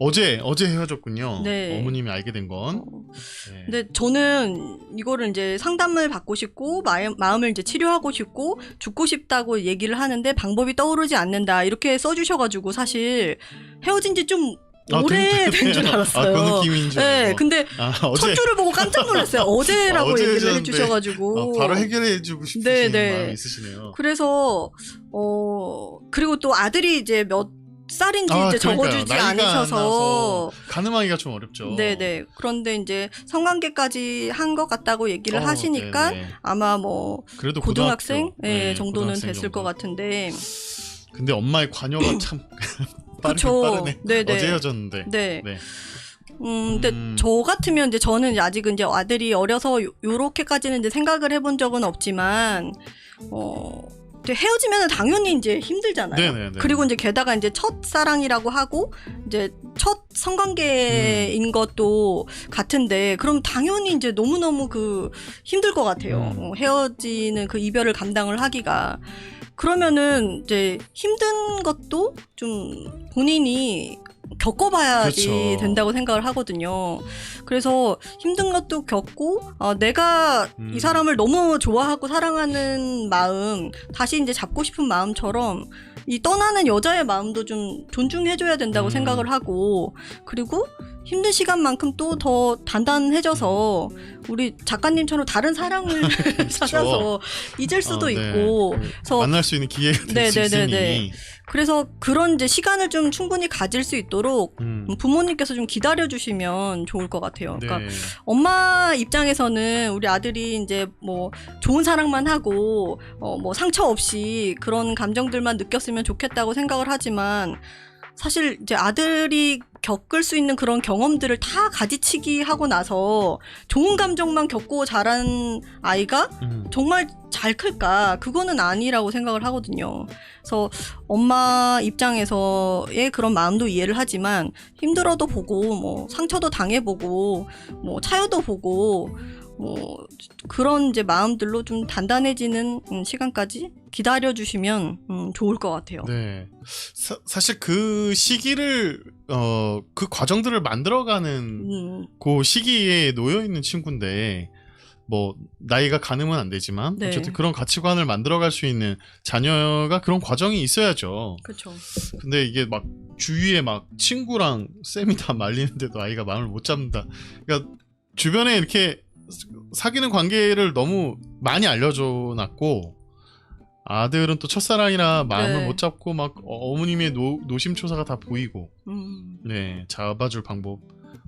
어제 헤어졌군요. 네. 어머님이 알게 된 건. 네. 근데 저는 이거를 이제 상담을 받고 싶고 마음을 이제 치료하고 싶고 죽고 싶다고 얘기를 하는데 방법이 떠오르지 않는다 이렇게 써주셔가지고 사실 헤어진 지 좀 오래된 줄 알았어요. 그 느낌인 줄. 네, 알고. 근데 어제 첫 줄을 보고 깜짝 놀랐어요. 어제라고 어제 얘기를 헤어졌는데, 해주셔가지고 바로 해결해주고 싶으신 네, 네. 마음이 있으시네요. 그래서 그리고 또 아들이 이제 몇 살인지 이제 적어주지 나이가 안 않으셔서 나서 가늠하기가 좀 어렵죠. 네네. 그런데 이제 성관계까지 한 것 같다고 얘기를 하시니까 네네. 아마 뭐 그래도 고등학생 고등학교, 네, 정도는 고등학생 됐을 정도. 것 같은데 근데 엄마의 관여가 참 그쵸. 빠르네. 네네. 어제 헤어졌는데. 네. 네. 근데 저 같으면 이제 저는 이제 아직은 이제 아들이 어려서 요렇게까지는 이제 생각을 해본 적은 없지만 이제 헤어지면 당연히 이제 힘들잖아요. 네네네. 그리고 이제 게다가 이제 첫 사랑이라고 하고 이제 첫 성관계인 것도 같은데 그럼 당연히 이제 너무너무 힘들 것 같아요. 헤어지는 그 이별을 감당을 하기가. 그러면은 이제 힘든 것도 좀 본인이 겪어봐야지 그렇죠. 된다고 생각을 하거든요. 그래서 힘든 것도 겪고 내가 이 사람을 너무 좋아하고 사랑하는 마음, 다시 이제 잡고 싶은 마음처럼 이 떠나는 여자의 마음도 좀 존중해줘야 된다고 생각을 하고 그리고 힘든 시간만큼 또 더 단단해져서 우리 작가님처럼 다른 사랑을 찾아서 잊을 수도 네. 있고 그래서 만날 수 있는 기회가 될 수 네네네네. 있으니. 그래서 그런 이제 시간을 좀 충분히 가질 수 있도록 부모님께서 좀 기다려주시면 좋을 것 같아요. 네. 그러니까 엄마 입장에서는 우리 아들이 이제 뭐 좋은 사랑만 하고 뭐 상처 없이 그런 감정들만 느꼈으면 좋겠다고 생각을 하지만 사실 이제 아들이 겪을 수 있는 그런 경험들을 다 가지치기 하고 나서 좋은 감정만 겪고 자란 아이가 정말 잘 클까? 그거는 아니라고 생각을 하거든요. 그래서 엄마 입장에서의 그런 마음도 이해를 하지만 힘들어도 보고 뭐 상처도 당해보고 뭐 차여도 보고 뭐 그런 이제 마음들로 좀 단단해지는 시간까지 기다려주시면 좋을 것 같아요. 네. 사실 그 시기를 그 과정들을 만들어가는 그 시기에 놓여 있는 친구인데 뭐 나이가 가늠은 안 되지만 네. 어쨌든 그런 가치관을 만들어갈 수 있는 자녀가 그런 과정이 있어야죠. 그렇죠. 근데 이게 막 주위에 막 친구랑 쌤이 다 말리는데도 아이가 마음을 못 잡는다. 그러니까 주변에 이렇게 사귀는 관계를 너무 많이 알려줘 놨고 아들은 또 첫사랑이라 마음을 네. 못 잡고 막 어머님의 노심초사가 다 보이고 네 잡아줄 방법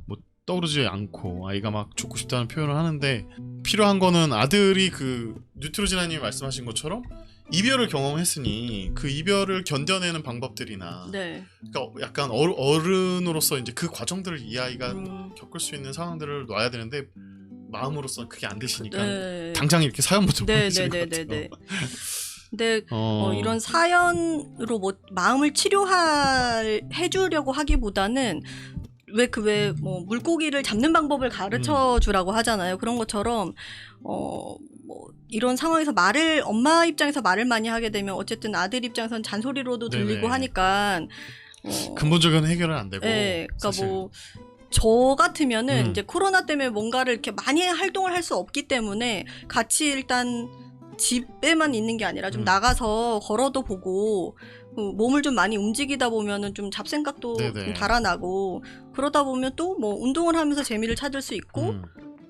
뭐 떠오르지 않고 아이가 막 죽고 싶다는 표현을 하는데 필요한 거는 아들이 그 뉴트로지나님이 말씀하신 것처럼 이별을 경험했으니 그 이별을 견뎌내는 방법들이나 네. 그러니까 약간 어른으로서 이제 그 과정들을 이 아이가 겪을 수 있는 상황들을 놔야 되는데 마음으로서는 그게 안 되시니까 네. 당장 이렇게 사연부터 보내시는 것 같아요. 네네네네. 근데 이런 사연으로 뭐 마음을 치료해주려고 하기보다는 왜 뭐 물고기를 잡는 방법을 가르쳐 주라고 하잖아요. 그런 것처럼 뭐 이런 상황에서 엄마 입장에서 말을 많이 하게 되면 어쨌든 아들 입장에서는 잔소리로도 들리고 네네. 하니까 근본적인 해결은 안 되고. 네, 그러니까 사실. 뭐 저 같으면은 이제 코로나 때문에 뭔가를 이렇게 많이 활동을 할 수 없기 때문에 같이 일단 집에만 있는 게 아니라 좀 나가서 걸어도 보고 몸을 좀 많이 움직이다 보면은 좀 잡생각도 네네. 좀 달아나고 그러다 보면 또 뭐 운동을 하면서 재미를 찾을 수 있고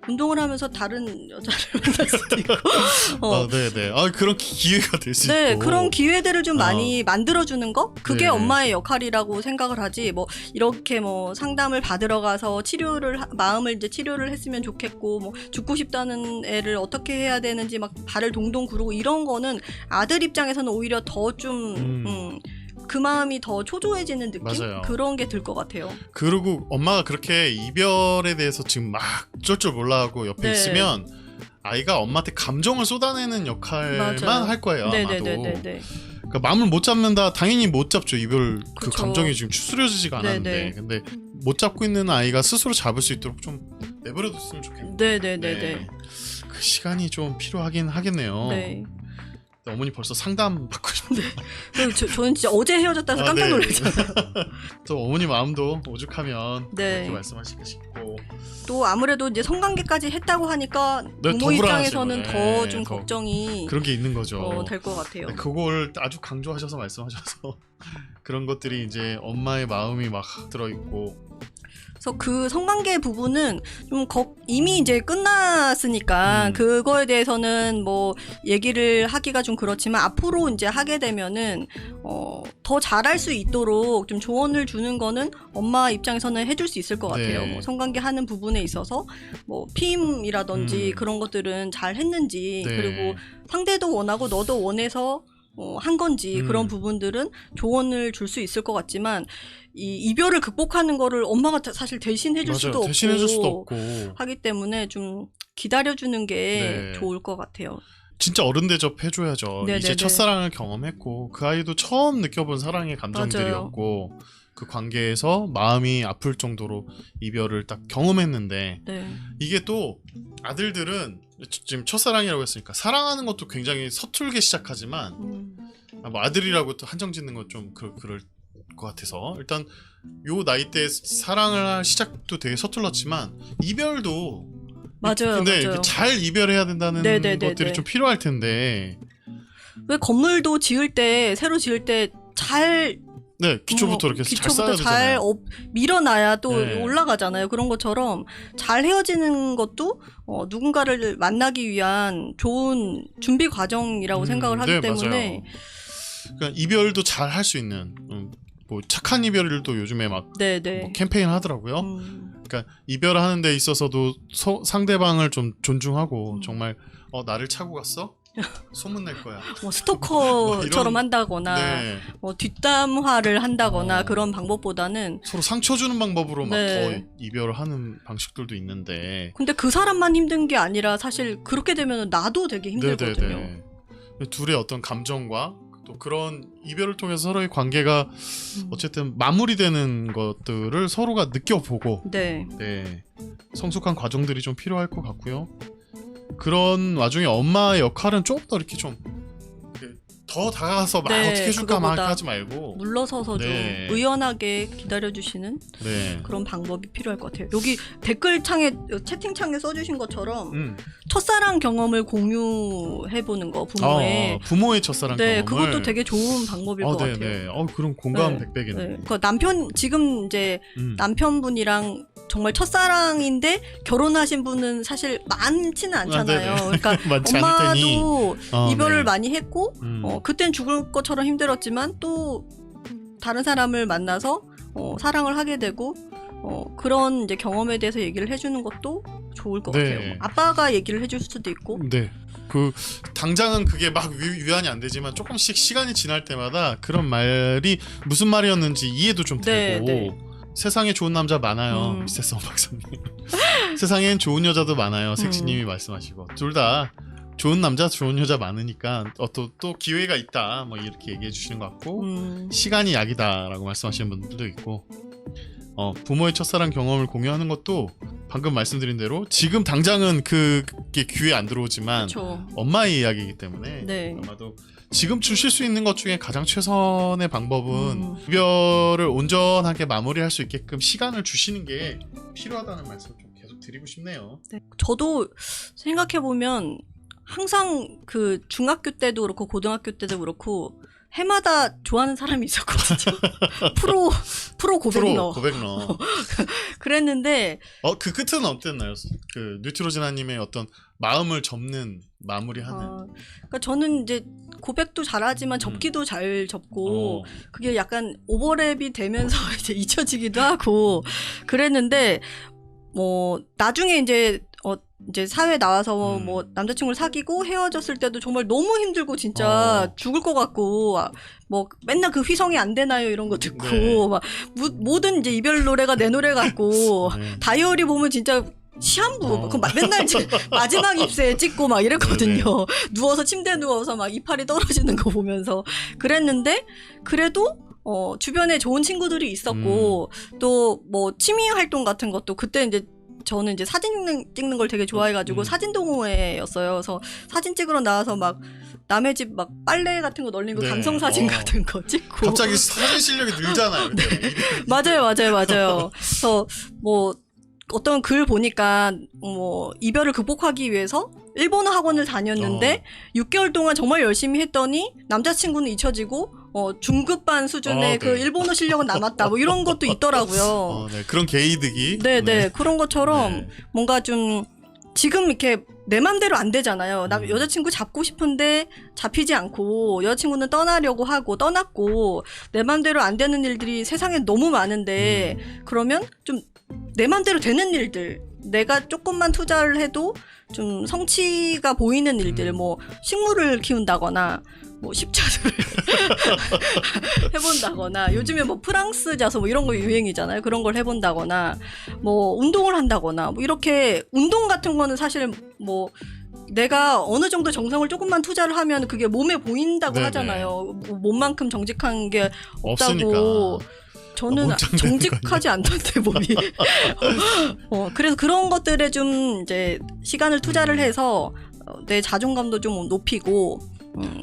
운동을 하면서 다른 여자를 만날 수도 있고 네네. 그런 기회가 될 수 네, 있고. 그런 기회들을 좀 많이 만들어주는 거? 그게 네. 엄마의 역할이라고 생각을 하지, 뭐, 이렇게 뭐, 상담을 받으러 가서 마음을 이제 치료를 했으면 좋겠고, 뭐, 죽고 싶다는 애를 어떻게 해야 되는지 막 발을 동동 구르고 이런 거는 아들 입장에서는 오히려 더 좀, 그 마음이 더 초조해지는 느낌? 맞아요. 그런 게 들 것 같아요. 그리고 엄마가 그렇게 이별에 대해서 지금 막 쫄쫄 몰라하고 옆에 네. 있으면 아이가 엄마한테 감정을 쏟아내는 역할만 맞아요. 할 거예요. 아마도. 네네네네. 그러니까 마음을 못 잡는다. 당연히 못 잡죠. 이별 그 그쵸. 감정이 지금 추스려지지가 않았는데, 네네. 근데 못 잡고 있는 아이가 스스로 잡을 수 있도록 좀 내버려뒀으면 좋겠네요. 네네네네. 그 시간이 좀 필요하긴 하겠네요. 네. 근데 어머니 벌써 상담 받고 싶네요. 그리고 저는 진짜 어제 헤어졌다 해서 깜짝 네. 놀랐잖아요. 또 어머니 마음도 오죽하면 네. 그렇게 말씀하실까 싶고. 또 아무래도 이제 성관계까지 했다고 하니까 네, 부모 더 입장에서는 불안하죠. 더 네, 좀 더 걱정이 그런 게 있는 거죠. 될 것 같아요. 네, 그걸 아주 강조하셔서 말씀하셔서 그런 것들이 이제 엄마의 마음이 막 들어있고. 그래서 그 성관계 부분은 좀 이미 이제 끝났으니까 음. 그거에 대해서는 뭐 얘기를 하기가 좀 그렇지만 앞으로 이제 하게 되면은 더 잘할 수 있도록 좀 조언을 주는 거는 엄마 입장에서는 해줄 수 있을 것 같아요. 네. 뭐 성관계 하는 부분에 있어서 뭐 피임이라든지 그런 것들은 잘 했는지 네. 그리고 상대도 원하고 너도 원해서 한 건지 그런 부분들은 조언을 줄 수 있을 것 같지만 이 이별을 극복하는 거를 엄마가 사실 대신 해줄 맞아요. 수도 없고 대신해줄 수도 없고. 하기 때문에 좀 기다려주는 게 네. 좋을 것 같아요. 진짜 어른 대접 해줘야죠. 네네네. 이제 첫사랑을 경험했고 그 아이도 처음 느껴본 사랑의 감정들이었고 그 관계에서 마음이 아플 정도로 이별을 딱 경험했는데 네. 이게 또 아들들은 지금 첫사랑이라고 했으니까 사랑하는 것도 굉장히 서툴게 시작하지만 뭐 아들이라고 또 한정 짓는 건 좀 그럴 것 같아서 일단 요 나이 때 사랑을 할 시작도 되게 서툴렀지만 이별도 맞아요. 근데 맞아요. 잘 이별해야 된다는 네네네네. 것들이 좀 필요할 텐데 왜 건물도 새로 지을 때 잘 네 기초부터 이렇게 잘 쌓아야 기초부터 잘 되잖아요. 밀어놔야 또 네. 올라가잖아요. 그런 것처럼 잘 헤어지는 것도 누군가를 만나기 위한 좋은 준비 과정이라고 생각을 하기 네, 때문에 맞아요. 그러니까 이별도 잘 할 수 있는 뭐 착한 이별도 요즘에 막 네네. 뭐 캠페인 하더라고요. 그러니까 이별하는 데 있어서도 상대방을 좀 존중하고 정말 나를 차고 갔어? 소문 낼 거야. 뭐 스토커처럼 이런- 한다거나 네. 뒷담화를 한다거나 그런 방법보다는 서로 상처 주는 방법으로 막 네. 더 이별을 하는 방식들도 있는데. 근데 그 사람만 힘든 게 아니라 사실 그렇게 되면 나도 되게 힘들거든요. 네네네. 둘의 어떤 감정과 또 그런 이별을 통해서 서로의 관계가 어쨌든 마무리되는 것들을 서로가 느껴보고 네. 네, 성숙한 과정들이 좀 필요할 것 같고요. 그런 와중에 엄마의 역할은 좀 더 이렇게 좀 더 다가가서 막 네, 어떻게 해줄까 막 그거보다 하지 말고 물러서서 네. 좀 의연하게 기다려주시는 네. 그런 방법이 필요할 것 같아요. 여기 댓글창에 채팅창에 써주신 것처럼 첫사랑 경험을 공유해보는 거 부모의 부모의 첫사랑 네, 경험을 그것도 되게 좋은 방법일 것 같아요. 네네. 그럼 공감 네. 백백이네. 네. 그 지금 이제 음. 남편분이랑 정말 첫사랑인데 결혼하신 분은 사실 많지는 않잖아요. 네네. 그러니까 많지 않을 테니. 엄마도 이별을 네. 많이 했고 그땐 죽을 것처럼 힘들었지만 또 다른 사람을 만나서 사랑을 하게 되고 그런 이제 경험에 대해서 얘기를 해주는 것도 좋을 것 네. 같아요. 아빠가 얘기를 해줄 수도 있고. 네. 그 당장은 그게 막 위안이 안 되지만 조금씩 시간이 지날 때마다 그런 말이 무슨 말이었는지 이해도 좀 네, 되고 네. 세상에 좋은 남자 많아요. 미세성 박사님. 세상엔 좋은 여자도 많아요. 섹시님이 말씀하시고 둘 다 좋은 남자, 좋은 여자 많으니까 또 기회가 있다. 뭐 이렇게 얘기해 주시는 것 같고 시간이 약이다라고 말씀하시는 분들도 있고 부모의 첫사랑 경험을 공유하는 것도 방금 말씀드린 대로 지금 당장은 그게 귀에 안 들어오지만 그렇죠. 엄마의 이야기이기 때문에 네. 아마도 지금 주실 수 있는 것 중에 가장 최선의 방법은 이별을 온전하게 마무리할 수 있게끔 시간을 주시는 게 필요하다는 말씀을 좀 계속 드리고 싶네요. 네. 저도 생각해 보면 항상 그 중학교 때도 그렇고 고등학교 때도 그렇고 해마다 좋아하는 사람이 있었거든요. 프로 고백러. 고백러. 그랬는데 그 끝은 어땠나요? 그 뉴트로지나님의 어떤 마음을 접는 마무리하는. 그러니까 저는 이제 고백도 잘하지만 접기도 잘 접고 그게 약간 오버랩이 되면서 이제 잊혀지기도 하고 그랬는데 뭐 나중에 이제 사회 나와서 뭐 남자친구를 사귀고 헤어졌을 때도 정말 너무 힘들고 진짜 죽을 것 같고 뭐 맨날 그 휘성이 안 되나요 이런 거 듣고 네. 막 모든 이제 이별 노래가 내 노래 같고 네. 다이어리 보면 진짜 시한부 그 맨날 마지막 입새 찍고 막 이랬거든요. 누워서 침대에 누워서 막 이파리 떨어지는 거 보면서 그랬는데 그래도 주변에 좋은 친구들이 있었고 또 뭐 취미 활동 같은 것도 그때 이제 저는 이제 사진 찍는 걸 되게 좋아해가지고 사진 동호회였어요. 그래서 사진 찍으러 나와서 막 남의 집 막 빨래 같은 거 널린 거 네. 감성 사진 같은 거 찍고 갑자기 사진 실력이 늘잖아요. 맞아요. 그래서 뭐 어떤 글 보니까 뭐 이별을 극복하기 위해서 일본어 학원을 다녔는데 6개월 동안 정말 열심히 했더니 남자친구는 잊혀지고 중급반 수준의 그 네. 일본어 실력은 남았다. 뭐 이런 것도 있더라고요. 네, 그런 게이득이. 네. 그런 것처럼 네. 뭔가 좀 지금 이렇게 내 맘대로 안 되잖아요. 나 여자친구 잡고 싶은데 잡히지 않고 여자친구는 떠나려고 하고 떠났고 내 맘대로 안 되는 일들이 세상에 너무 많은데 그러면 좀 내 맘대로 되는 일들 내가 조금만 투자를 해도 좀 성취가 보이는 일들 뭐 식물을 키운다거나 뭐 십자수를 해본다거나 요즘에 뭐 프랑스 자수 뭐 이런 거 유행이잖아요. 그런 걸 해본다거나 뭐 운동을 한다거나 뭐 이렇게 운동 같은 거는 사실 뭐 내가 어느 정도 정성을 조금만 투자를 하면 그게 몸에 보인다고 네네. 하잖아요. 몸만큼 정직한 게 없으니까. 없다고. 저는 몸짱 되는 정직하지 않던데 몸이. 그래서 그런 것들에 좀 이제 시간을 투자를 해서 내 자존감도 좀 높이고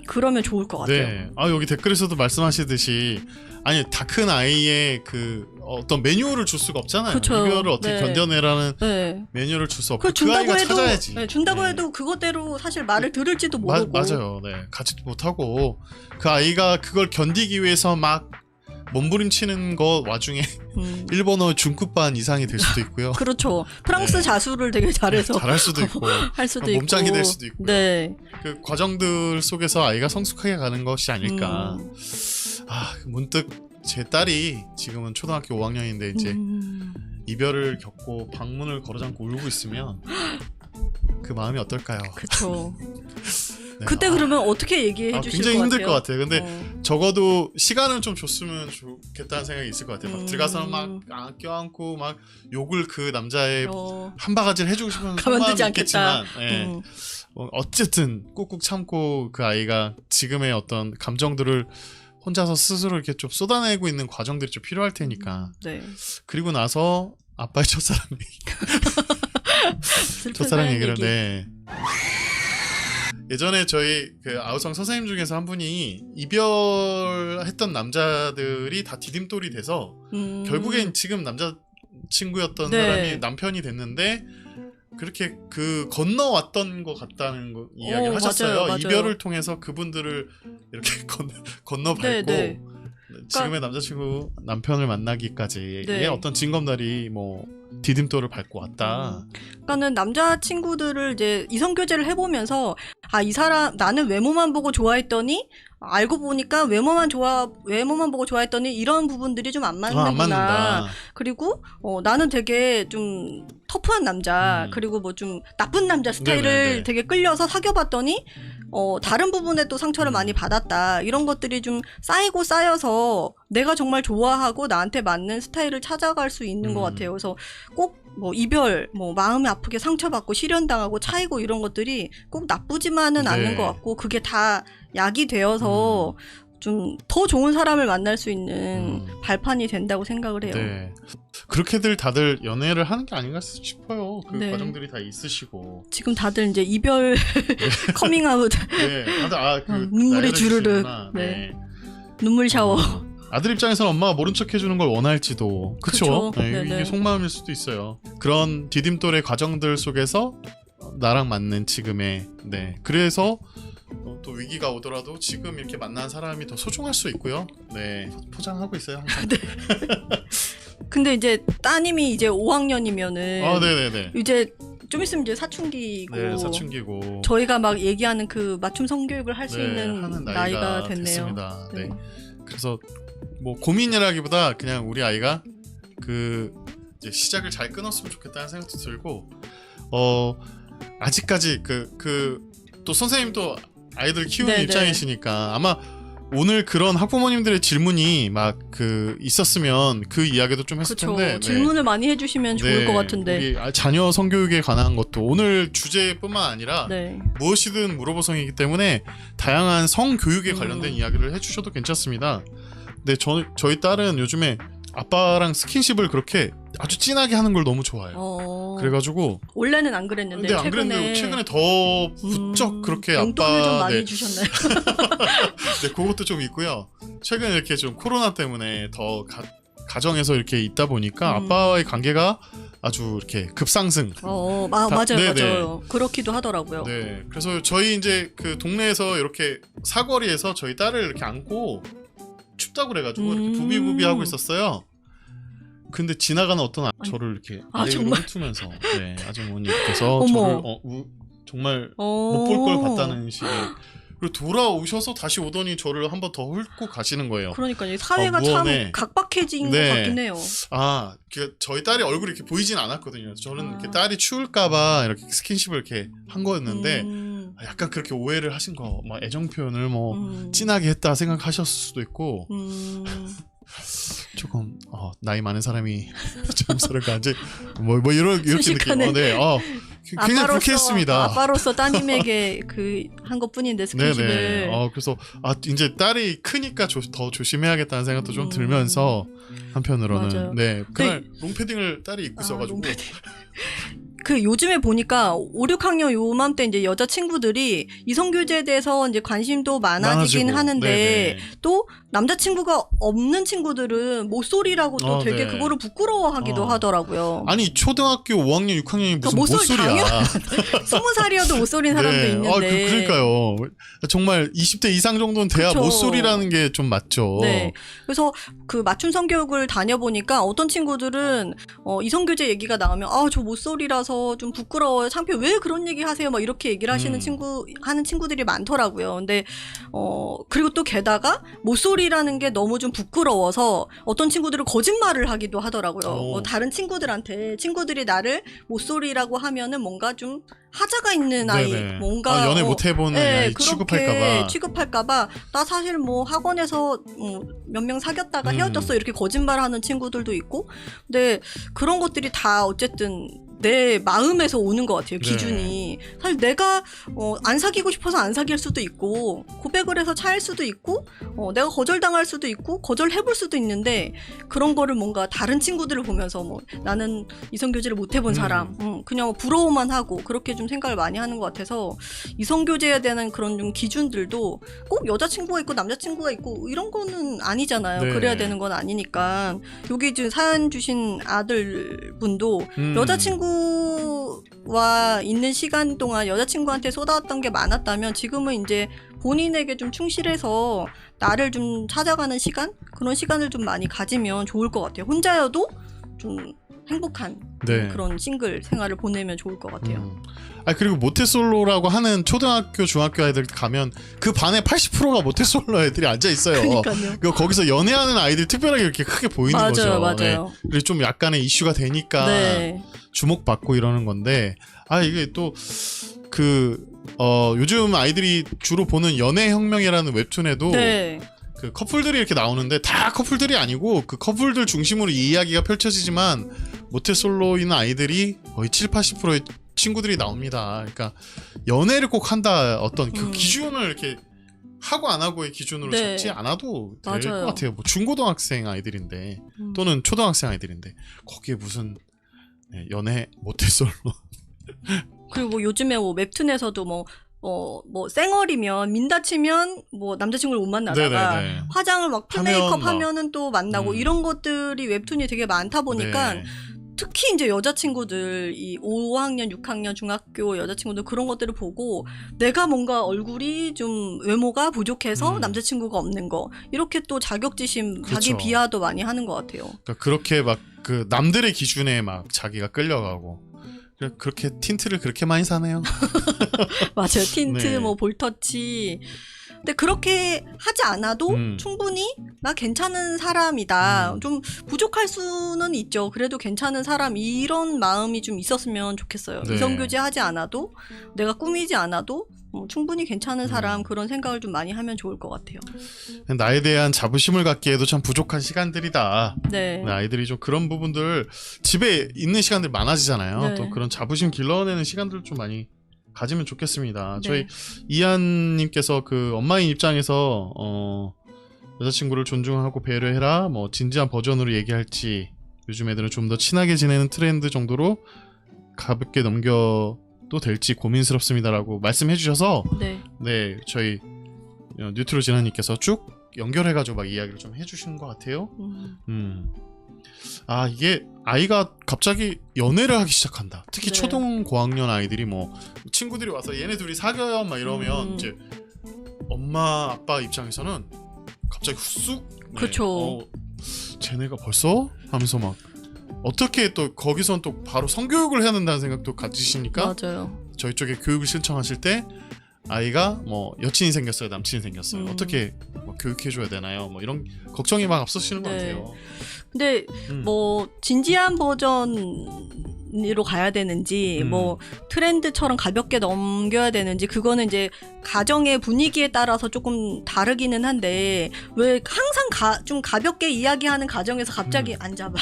그러면 좋을 것 같아요. 네. 여기 댓글에서도 말씀하시듯이 아니 다 큰 아이의 그 어떤 매뉴얼을 줄 수가 없잖아요. 그쵸. 이별을 어떻게 네. 견뎌내라는 네. 매뉴얼을 줄 수 없고 그 그 아이가 찾아야지. 네, 준다고 네. 해도 그것대로 사실 말을 들을지도 모르고. 맞아요. 네. 가지도 못하고 그 아이가 그걸 견디기 위해서 막 몸부림치는 거 와중에 일본어 중급반 이상이 될 수도 있고요. 그렇죠. 프랑스 네. 자수를 되게 잘해서 잘할 수도 있고 할 수도 있고 몸짱이 될 수도 있고요. 네. 그 과정들 속에서 아이가 성숙하게 가는 것이 아닐까. 문득 제 딸이 지금은 초등학교 5학년인데 이제 이별을 겪고 방문을 걸어잠고 울고 있으면 그 마음이 어떨까요? 그렇죠. 네. 그때 그러면 어떻게 얘기해 주실 것 굉장히 같아요? 힘들 것 같아요. 근데 적어도 시간을 좀 줬으면 좋겠다는 생각이 있을 것 같아요. 막 들어가서 막 껴안고 막 욕을 그 남자의 한 바가지를 해주고 싶은 가만두지 속마음이 않겠다. 있겠지만 예. 어쨌든 꾹꾹 참고 그 아이가 지금의 어떤 감정들을 혼자서 스스로 이렇게 좀 쏟아내고 있는 과정들이 좀 필요할 테니까. 네. 그리고 나서 아빠의 첫사랑 첫사랑 얘기를 네. 예전에 저희 그 아우성 선생님 중에서 한 분이 이별했던 남자들이 다 디딤돌이 돼서 결국엔 지금 남자친구였던 네. 사람이 남편이 됐는데 그렇게 그 건너왔던 것 같다는 거 이야기를 하셨어요. 맞아요. 이별을 통해서 그분들을 이렇게 건너밟고 네. 지금의 남자친구 남편을 만나기까지의 네. 어떤 징검다리 뭐 디딤돌을 밟고 왔다. 그러니까는 남자친구들을 이제 이성교제를 해보면서 이 사람 나는 외모만 보고 좋아했더니 알고 보니까 외모만 보고 좋아했더니 이런 부분들이 좀 안 맞는구나. 안 맞는다. 그리고 나는 되게 좀 터프한 남자 그리고 뭐 좀 나쁜 남자 스타일을 네네네. 되게 끌려서 사귀어봤더니 다른 부분에 또 상처를 많이 받았다. 이런 것들이 좀 쌓이고 쌓여서 내가 정말 좋아하고 나한테 맞는 스타일을 찾아갈 수 있는 것 같아요. 그래서 꼭 뭐 이별, 뭐 마음이 아프게 상처받고 실연당하고 차이고 이런 것들이 꼭 나쁘지만은 네. 않는 것 같고 그게 다 약이 되어서 좀 더 좋은 사람을 만날 수 있는 발판이 된다고 생각을 해요. 네. 그렇게들 다들 연애를 하는 게 아닌가 싶어요. 그 네. 과정들이 다 있으시고. 지금 다들 이제 이별 커밍아웃 네. 다들 눈물이 나열해 주르륵. 주시는구나. 네. 눈물 샤워. 아들 입장에서는 엄마가 모른 척 해주는 걸 원할지도 그쵸? 그쵸. 네, 네네. 이게 속마음일 수도 있어요. 그런 디딤돌의 과정들 속에서 나랑 맞는 지금의 네 그래서 또 위기가 오더라도 지금 이렇게 만난 사람이 더 소중할 수 있고요. 네 포장하고 있어요 항상. 네. 근데 이제 따님이 이제 5학년이면은 네네네. 이제 좀 있으면 이제 사춘기고 네 사춘기고 저희가 막 얘기하는 그 맞춤 성교육을 할 수 네, 있는 하는 나이가 됐네요. 됐습니다. 네. 네. 그래서 뭐 고민이라기보다 그냥 우리 아이가 그 이제 시작을 잘 끊었으면 좋겠다는 생각도 들고 아직까지 그 또 선생님도 아이들 키우는 네네. 입장이시니까 아마 오늘 그런 학부모님들의 질문이 막 그 있었으면 그 이야기도 좀 했을 그렇죠. 텐데. 네. 질문을 많이 해주시면 좋을 네, 것 같은데. 우리 자녀 성교육에 관한 것도 오늘 주제뿐만 아니라 네. 무엇이든 물어보성이기 때문에 다양한 성교육에 관련된 이야기를 해주셔도 괜찮습니다. 근데 저희 딸은 요즘에 아빠랑 스킨십을 그렇게 아주 진하게 하는 걸 너무 좋아해요. 그래가지고 원래는 안 그랬는데 근데 안 그랬는데 최근에 더 부쩍 그렇게 용돈을 아빠 좀 많이 네, 주셨나요? 네, 그것도 좀 있고요. 최근에 이렇게 좀 코로나 때문에 더 가정에서 이렇게 있다 보니까 아빠와의 관계가 아주 이렇게 급상승. 맞아요, 네네. 맞아요. 그렇기도 하더라고요. 네, 그래서 저희 이제 그 동네에서 이렇게 사거리에서 저희 딸을 이렇게 안고 춥다고 그래가지고 이렇게 부비부비 하고 있었어요. 근데 지나가는 어떤 저를 이렇게 아래로 정말? 훑으면서 네, 아주머니께서 어머. 저를 정말 못 볼 걸 봤다는 식의 그리고 돌아오셔서 다시 오더니 저를 한 번 더 훑고 가시는 거예요. 그러니까 이 사회가 무언에. 참 각박해진 네. 것 같긴 해요. 저희 딸이 얼굴이 이렇게 보이진 않았거든요. 저는 이렇게 딸이 추울까봐 이렇게 스킨십을 이렇게 한 거였는데 약간 그렇게 오해를 하신 거, 막 애정 표현을 뭐 진하게 했다 생각하셨을 수도 있고 조금 나이 많은 사람이 젊은사람과 이제 뭐 이런 이렇게 순식간에. 느낌. 네, 굉장히 불쾌했습니다. 아빠로서 따님에게 한 것뿐인데 스킨십을. 네네. 그래서 이제 딸이 크니까 더 조심해야겠다는 생각도 좀 들면서 한편으로는 맞아요. 네 그날 롱패딩을 딸이 입고 있어가지고 요즘에 보니까 5, 6학년 요맘때 이제 여자 친구들이 이성교제에 대해서 이제 관심도 많아지긴 많아지고. 하는데 네네. 또 남자친구가 없는 친구들은 모쏠이라고 또 되게 네. 그거를 부끄러워하기도 하더라고요. 아니 초등학교 5학년 6학년이 무슨 모쏠 모쏠이야. 20살이어도 모쏠인 사람도 네. 있는데. 그러니까요. 정말 20대 이상 정도는 돼야 그쵸. 모쏠이라는 게 좀 맞죠. 네. 그래서 그 맞춤 성교육을 다녀보니까 어떤 친구들은 이성교제 얘기가 나오면 저 모쏠이라서 좀 부끄러워요. 창피해. 왜 그런 얘기 하세요? 막 이렇게 얘기를 하는 친구들이 많더라고요. 근데 그리고 또 게다가 모쏠이라는 게 너무 좀 부끄러워서 어떤 친구들은 거짓말을 하기도 하더라고요. 다른 친구들이 나를 모쏠이라고 하면은 뭔가 좀 하자가 있는 아이, 네네. 뭔가 연애 못 해보는 아이 그렇게 취급할까봐. 취급할까봐 나 사실 뭐 학원에서 몇 명 사귀었다가 헤어졌어 이렇게 거짓말하는 친구들도 있고, 근데 그런 것들이 다 어쨌든 내 마음에서 오는 것 같아요. 기준이. 사실 내가 안 사귀고 싶어서 안 사귈 수도 있고 고백을 해서 차일 수도 있고 내가 거절당할 수도 있고 거절해볼 수도 있는데 그런 거를 뭔가 다른 친구들을 보면서 뭐 나는 이성교제를 못 해본 사람 그냥 부러워만 하고 그렇게 좀 생각을 많이 하는 것 같아서 이성교제에 대한 그런 좀 기준들도 꼭 여자친구가 있고 남자친구가 있고 이런 거는 아니잖아요. 네. 그래야 되는 건 아니니까. 여기 지금 사연 주신 아들분도 여자친구와 있는 시간 동안 여자친구한테 쏟아왔던 게 많았다면 지금은 이제 본인에게 좀 충실해서 나를 좀 찾아가는 시간? 그런 시간을 좀 많이 가지면 좋을 것 같아요. 혼자여도 좀 행복한 네. 그런 싱글 생활을 보내면 좋을 것 같아요. 그리고 모태솔로라고 하는 초등학교, 중학교 아이들 가면 그 반에 80%가 모태솔로 애들이 앉아 있어요. 그러니까요. 거기서 연애하는 아이들이 특별하게 이렇게 크게 보이는 거죠. 맞아요. 네. 그리고 좀 약간의 이슈가 되니까 네. 주목받고 이러는 건데, 이게 또 요즘 아이들이 주로 보는 연애혁명이라는 웹툰에도 네. 그 커플들이 이렇게 나오는데 다 커플들이 아니고 그 커플들 중심으로 이 이야기가 펼쳐지지만 모태솔로인 아이들이 거의 7-80%의 친구들이 나옵니다. 그러니까 연애를 꼭 한다 어떤 그 기준을 이렇게 하고 안 하고의 기준으로 네. 잡지 않아도 될 것 맞아요. 같아요. 뭐 중고등학생 아이들인데 또는 초등학생 아이들인데 거기에 무슨 연애 모태솔로. 그리고 뭐 요즘에 뭐 웹툰에서도 뭐 쌩얼이면 민다치면 뭐 남자친구를 못 만나다가 네네네. 화장을 막 풀메이크업 하면 막. 하면은 또 만나고 이런 것들이 웹툰이 되게 많다 보니까 네. 특히 이제 여자친구들 이 5학년, 6학년 중학교 여자친구들 그런 것들을 보고 내가 뭔가 얼굴이 좀 외모가 부족해서 남자친구가 없는 거 이렇게 또 자격지심 그렇죠. 자기 비하도 많이 하는 것 같아요. 그러니까 그렇게 막 그 남들의 기준에 막 자기가 끌려가고 그렇게 틴트를 그렇게 많이 사네요. 맞아요. 틴트, 네. 뭐 볼터치. 근데 그렇게 하지 않아도 충분히 나 괜찮은 사람이다. 좀 부족할 수는 있죠. 그래도 괜찮은 사람 이런 마음이 좀 있었으면 좋겠어요. 네. 이성교제 하지 않아도 내가 꾸미지 않아도 충분히 괜찮은 사람 그런 생각을 좀 많이 하면 좋을 것 같아요. 나에 대한 자부심을 갖기에도 참 부족한 시간들이다. 네. 아이들이 좀 그런 부분들 집에 있는 시간들 많아지잖아요. 네. 또 그런 자부심 길러내는 시간들 좀 많이 가지면 좋겠습니다. 네. 저희 이한님께서 그 엄마인 입장에서 여자친구를 존중하고 배려해라 뭐 진지한 버전으로 얘기할지 요즘 애들은 좀 더 친하게 지내는 트렌드 정도로 가볍게 넘겨도 될지 고민스럽습니다라고 말씀해 주셔서 네. 저희 뉴트로지나님께서 쭉 연결해가지고 막 이야기를 좀 해주신 것 같아요. 아 이게 아이가 갑자기 연애를 하기 시작한다. 특히 네. 초등 고학년 아이들이 뭐 친구들이 와서 얘네 둘이 사겨요 막 이러면 이제 엄마 아빠 입장에서는 갑자기 훅 그쵸. 쟤네가 벌써? 하면서 막 어떻게 또 거기선 또 바로 성교육을 해야 된다는 생각도 가지시니까 맞아요. 저희 쪽에 교육을 신청하실 때 아이가 뭐 여친이 생겼어요 남친이 생겼어요 어떻게 뭐 교육해줘야 되나요 뭐 이런 걱정이 막 앞서시는 것 네. 같아요. 근데 뭐 진지한 버전으로 가야 되는지 뭐 트렌드처럼 가볍게 넘겨야 되는지 그거는 이제 가정의 분위기에 따라서 조금 다르기는 한데 왜 항상 좀 가볍게 이야기하는 가정에서 갑자기 안 잡아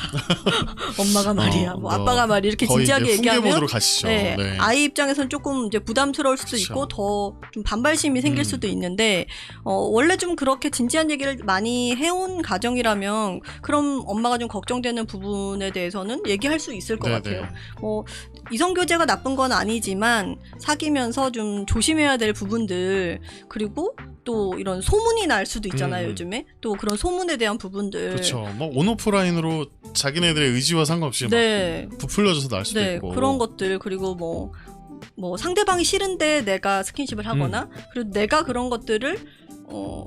엄마가 말이야 뭐 아빠가 말이야 이렇게 거의 진지하게 이제 얘기하면 훈계모드로 가시죠. 네, 네. 아이 입장에서는 조금 이제 부담스러울 수도 그쵸. 있고 더 좀 반발심이 생길 수도 있는데 원래 좀 그렇게 진지한 얘기를 많이 해온 가정이라면 그럼 엄마가 좀 걱정되는 부분에 대해서는 얘기할 수 있을 것 네네. 같아요. 뭐 이성교제가 나쁜 건 아니지만 사귀면서 좀 조심해야 될 부분들 그리고 또 이런 소문이 날 수도 있잖아요. 요즘에 또 그런 소문에 대한 부분들 그렇죠. 뭐 온오프라인으로 자기네들의 의지와 상관없이 네. 막 부풀려져서 날 수도 네, 있고 그런 것들 그리고 뭐 상대방이 싫은데 내가 스킨십을 하거나 그리고 내가 그런 것들을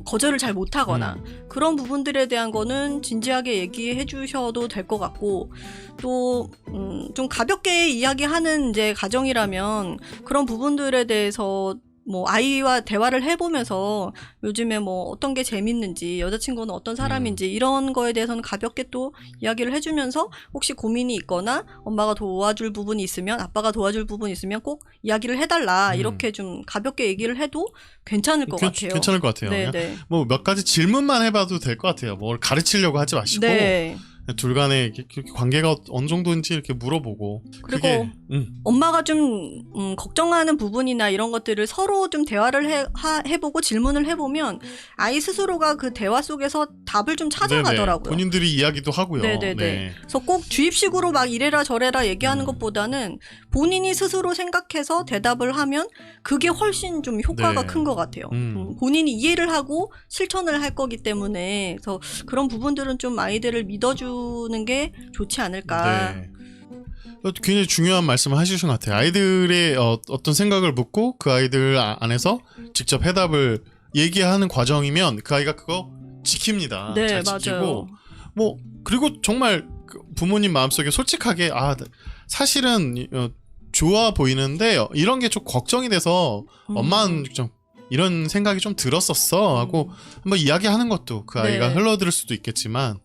거절을 잘 못하거나 그런 부분들에 대한 거는 진지하게 얘기해 주셔도 될 것 같고 또 좀 가볍게 이야기하는 이제 가정이라면 그런 부분들에 대해서 뭐 아이와 대화를 해보면서 요즘에 뭐 어떤 게 재밌는지 여자친구는 어떤 사람인지 이런 거에 대해서는 가볍게 또 이야기를 해주면서 혹시 고민이 있거나 엄마가 도와줄 부분이 있으면 아빠가 도와줄 부분이 있으면 꼭 이야기를 해달라 이렇게 좀 가볍게 얘기를 해도 괜찮을 것 같아요. 괜찮을 것 같아요. 네네. 뭐 몇 가지 질문만 해봐도 될 것 같아요. 뭘 가르치려고 하지 마시고 네. 둘 간의 이렇게 관계가 어느 정도인지 이렇게 물어보고 그리고 그게, 엄마가 좀 걱정하는 부분이나 이런 것들을 서로 좀 대화를 해보고 질문을 해보면 아이 스스로가 그 대화 속에서 답을 좀 찾아가더라고요. 네네. 본인들이 이야기도 하고요. 네네네. 네. 그래서 꼭 주입식으로 막 이래라 저래라 얘기하는 것보다는 본인이 스스로 생각해서 대답을 하면 그게 훨씬 좀 효과가 네. 큰 것 같아요. 본인이 이해를 하고 실천을 할 거기 때문에 그래서 그런 부분들은 좀 아이들을 믿어주는 게 좋지 않을까. 네. 굉장히 중요한 말씀을 해주신 것 같아요. 아이들의 어떤 생각을 묻고 그 아이들 안에서 직접 해답을 얘기하는 과정이면 그 아이가 그거 지킵니다. 네, 잘 지키고 맞아요. 뭐 그리고 정말 부모님 마음속에 솔직하게 사실은 좋아 보이는데 이런 게 좀 걱정이 돼서 엄마는 좀 이런 생각이 좀 들었었어 하고 한번 이야기하는 것도 그 아이가 네. 흘러들을 수도 있겠지만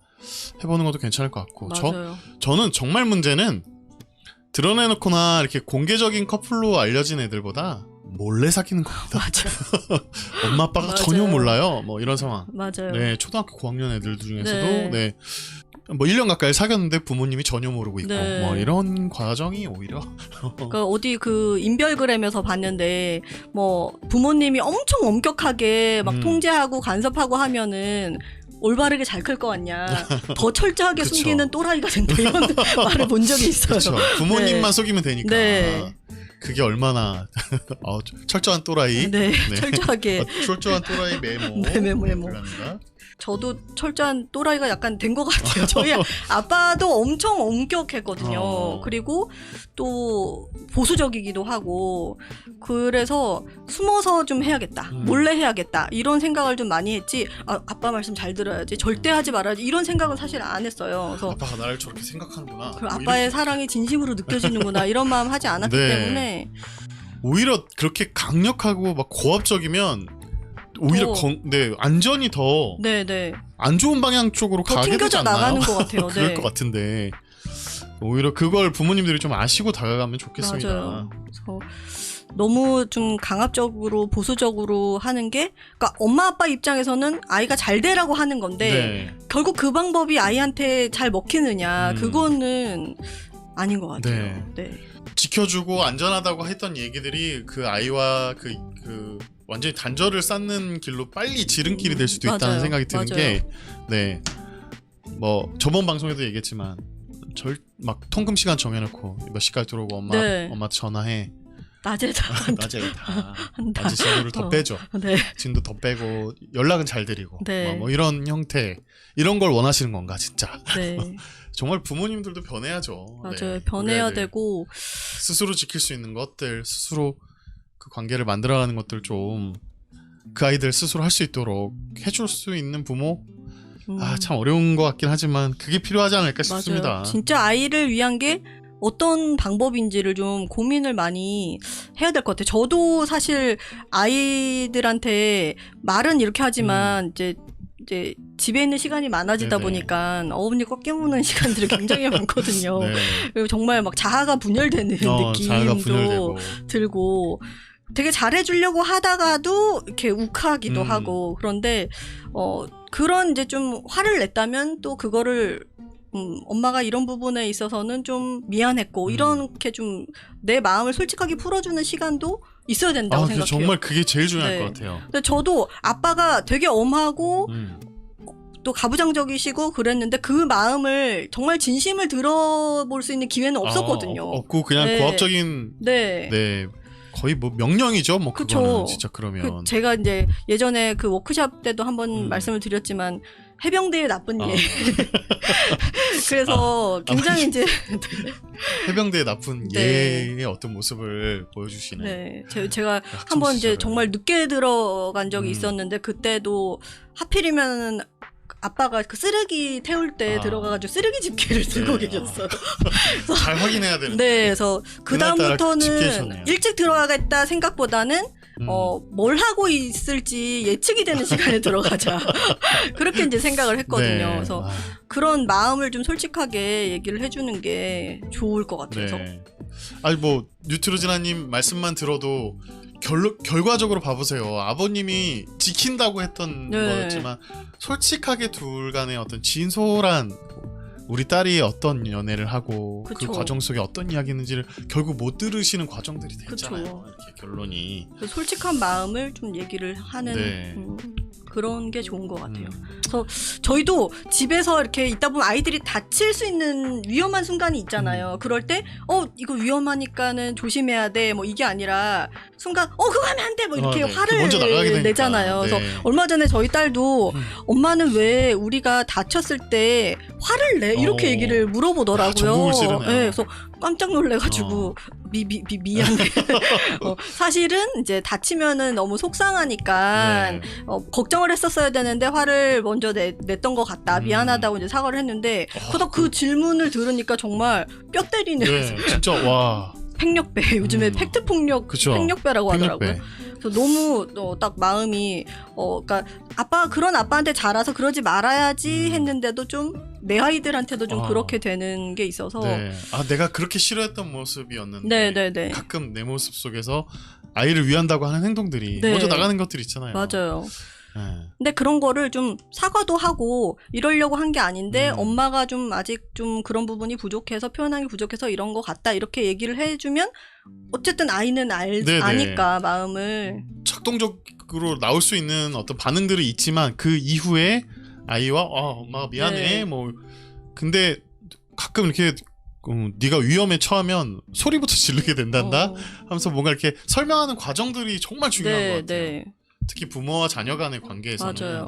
해보는 것도 괜찮을 것 같고 맞아요. 저는 정말 문제는 드러내놓거나 이렇게 공개적인 커플로 알려진 애들보다 몰래 사귀는 겁니다. 맞아요. 엄마 아빠가 맞아요. 전혀 몰라요. 뭐 이런 상황. 맞아요. 네, 초등학교 고학년 애들 중에서도 네. 네. 뭐 1년 가까이 사귀었는데 부모님이 전혀 모르고 있고 네. 뭐 이런 과정이 오히려 그러니까 어디 그 인별그램에서 봤는데 뭐 부모님이 엄청 엄격하게 막 통제하고 간섭하고 하면은 올바르게 잘 클 거 같냐 더 철저하게 그쵸. 숨기는 또라이가 된다 이런 말을 본 적이 있어요. 그렇죠. 부모님만 네. 속이면 되니까 네. 그게 얼마나 철저한 또라이 네, 철저하게 철저한 또라이 메모 네, 메모. 들어갑니다. 저도 철저한 또라이가 약간 된 것 같아요. 저희 아빠도 엄청 엄격했거든요. 그리고 또 보수적이기도 하고 그래서 숨어서 좀 해야겠다. 몰래 해야겠다. 이런 생각을 좀 많이 했지. 아빠 말씀 잘 들어야지. 절대 하지 말아야지. 이런 생각은 사실 안 했어요. 그래서 아빠가 나를 저렇게 생각하는구나. 그 뭐 아빠의 사랑이 진심으로 느껴지는구나. 이런 마음 하지 않았기 네. 때문에 오히려 그렇게 강력하고 막 고압적이면 오히려 안전이 더 안 네네 좋은 방향 쪽으로 더 가게 되지 튕겨져 않나요? 나가는 것 같아요. 그럴 네. 것 같은데 오히려 그걸 부모님들이 좀 아시고 다가가면 좋겠습니다. 맞아요. 그래서 너무 좀 강압적으로 보수적으로 하는 게 그러니까 엄마 아빠 입장에서는 아이가 잘 되라고 하는 건데 네. 결국 그 방법이 아이한테 잘 먹히느냐 그거는 아닌 것 같아요. 네. 지켜주고 안전하다고 했던 얘기들이 그 아이와 그 완전히 단절을 쌓는 길로 빨리 지름길이 될 수도 있다는 맞아요. 생각이 드는 맞아요. 게 네. 뭐 저번 방송에도 얘기했지만 막 통금 시간 정해놓고 몇 시까지 들어오고 엄마한테 전화해. 낮에 다 낮에 다 한다. 낮에 진도를 더 빼줘. 네. 진도 더 빼고 연락은 잘 드리고 네. 뭐 이런 형태 이런 걸 원하시는 건가 진짜. 네. 정말 부모님들도 변해야죠. 맞아요. 네. 변해야 우리 아이들 되고 스스로 지킬 수 있는 것들 스스로 그 관계를 만들어가는 것들 좀 그 아이들 스스로 할 수 있도록 해줄 수 있는 부모 참 어려운 것 같긴 하지만 그게 필요하지 않을까 싶습니다. 맞아요. 진짜 아이를 위한 게 어떤 방법인지를 좀 고민을 많이 해야 될 것 같아요. 저도 사실 아이들한테 말은 이렇게 하지만 이제 집에 있는 시간이 많아지다 네네. 보니까 어금니 꽉 깨무는 시간들이 굉장히 많거든요. 네. 그리고 정말 막 자아가 분열되는 자아가 느낌도 분열되고. 들고 되게 잘해주려고 하다가도 이렇게 욱하기도 하고 그런데 그런 이제 좀 화를 냈다면 또 그거를 엄마가 이런 부분에 있어서는 좀 미안했고 이렇게 좀 내 마음을 솔직하게 풀어주는 시간도 있어야 된다고 생각해요. 정말 그게 제일 중요할 네. 것 같아요. 근데 저도 아빠가 되게 엄하고 또 가부장적이시고 그랬는데 그 마음을 정말 진심을 들어볼 수 있는 기회는 없었거든요. 없고 그냥 네. 고압적인 네. 거의 뭐 명령이죠. 뭐 그쵸. 그거는 진짜 그러면. 제가 이제 예전에 그 워크샵 때도 한번 말씀을 드렸지만 해병대의 나쁜 예. 그래서 굉장히 이제 해병대의 나쁜 네. 예의 어떤 모습을 보여주시네. 네. 제가 한번 이제 정말 늦게 들어간 적이 있었는데 그때도 하필이면 아빠가 그 쓰레기 태울 때 들어가가지고 쓰레기 집게를 들고 계셨어요. 잘 확인해야 되는데. 네, 그래서 그 그날따라 다음부터는 집게셨네요. 일찍 들어가겠다 생각보다는 뭘 하고 있을지 예측이 되는 시간에 들어가자. 그렇게 이제 생각을 했거든요. 네. 그래서 그런 마음을 좀 솔직하게 얘기를 해주는 게 좋을 것 같아서. 네. 아니 뭐 뉴트로지나님 말씀만 들어도 결과적으로 봐보세요. 아버님이 지킨다고 했던 네. 거였지만 솔직하게 둘 간의 어떤 진솔한 우리 딸이 어떤 연애를 하고 그쵸. 그 과정 속에 어떤 이야기 있는지를 결국 못 들으시는 과정들이 됐잖아요. 그쵸. 이렇게 결론이. 솔직한 마음을 좀 얘기를 하는 네. 그런 게 좋은 것 같아요. 그래서 저희도 집에서 이렇게 있다 보면 아이들이 다칠 수 있는 위험한 순간이 있잖아요. 그럴 때 이거 위험하니까는 조심해야 돼. 뭐 이게 아니라 순간 그거 하면 안 돼. 뭐 이렇게 네. 화를 먼저 나가게 되니까. 내잖아요. 네. 그래서 얼마 전에 저희 딸도 엄마는 왜 우리가 다쳤을 때 화를 내? 이렇게 얘기를 물어보더라고요. 전국을 찌르네요. 네, 그래서 깜짝 놀래가지고 미안해. 사실은 이제 다치면은 너무 속상하니까 네. 걱정을 했었어야 되는데 화를 먼저 냈던 것 같다. 미안하다고 이제 사과를 했는데 그러다 그 질문을 들으니까 정말 뼈 때리는 네, 진짜 와. 팽력배 요즘에 팩트 폭력 그쵸. 팽력배라고 하더라고요. 팽력배. 그래서 너무 딱 마음이 그러니까 그런 아빠한테 자라서 그러지 말아야지 했는데도 좀 내 아이들한테도 좀 그렇게 되는 게 있어서 네. 내가 그렇게 싫어했던 모습이었는데 네. 가끔 내 모습 속에서 아이를 위한다고 하는 행동들이 네. 먼저 나가는 것들이 있잖아요. 맞아요. 네. 근데 그런 거를 좀 사과도 하고 이러려고 한 게 아닌데 엄마가 좀 아직 좀 그런 부분이 부족해서 표현하기 부족해서 이런 거 같다 이렇게 얘기를 해주면 어쨌든 아이는 네네. 아니까 마음을 작동적으로 나올 수 있는 어떤 반응들이 있지만 그 이후에 아이와 엄마가 미안해 네. 뭐 근데 가끔 이렇게 네가 위험에 처하면 소리부터 지르게 된단다 하면서 뭔가 이렇게 설명하는 과정들이 정말 중요한 것 같아요. 네. 특히 부모와 자녀 간의 관계에서는 맞아요.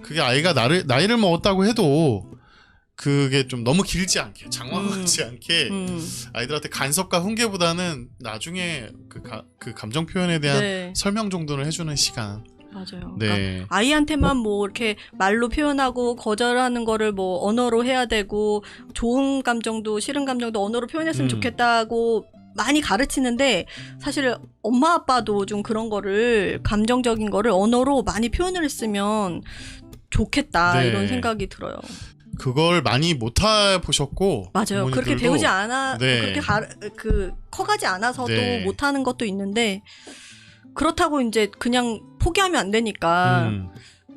그게 아이가 나이를 먹었다고 해도 그게 좀 너무 길지 않게 장황하지 않게 아이들한테 간섭과 훈계보다는 나중에 그 감정 표현에 대한 네. 설명 정도를 해주는 시간. 맞아요. 네. 그러니까 아이한테만 뭐 이렇게 말로 표현하고 거절하는 거를 뭐 언어로 해야 되고 좋은 감정도 싫은 감정도 언어로 표현했으면 좋겠다고 많이 가르치는데 사실 엄마 아빠도 좀 그런 거를 감정적인 거를 언어로 많이 표현을 했으면 좋겠다 네. 이런 생각이 들어요. 그걸 많이 못 해보셨고 맞아요. 그렇게 부모님들도 배우지 않아 네. 그렇게 커가지 않아서도 네. 못하는 것도 있는데 그렇다고 이제 그냥 포기하면 안 되니까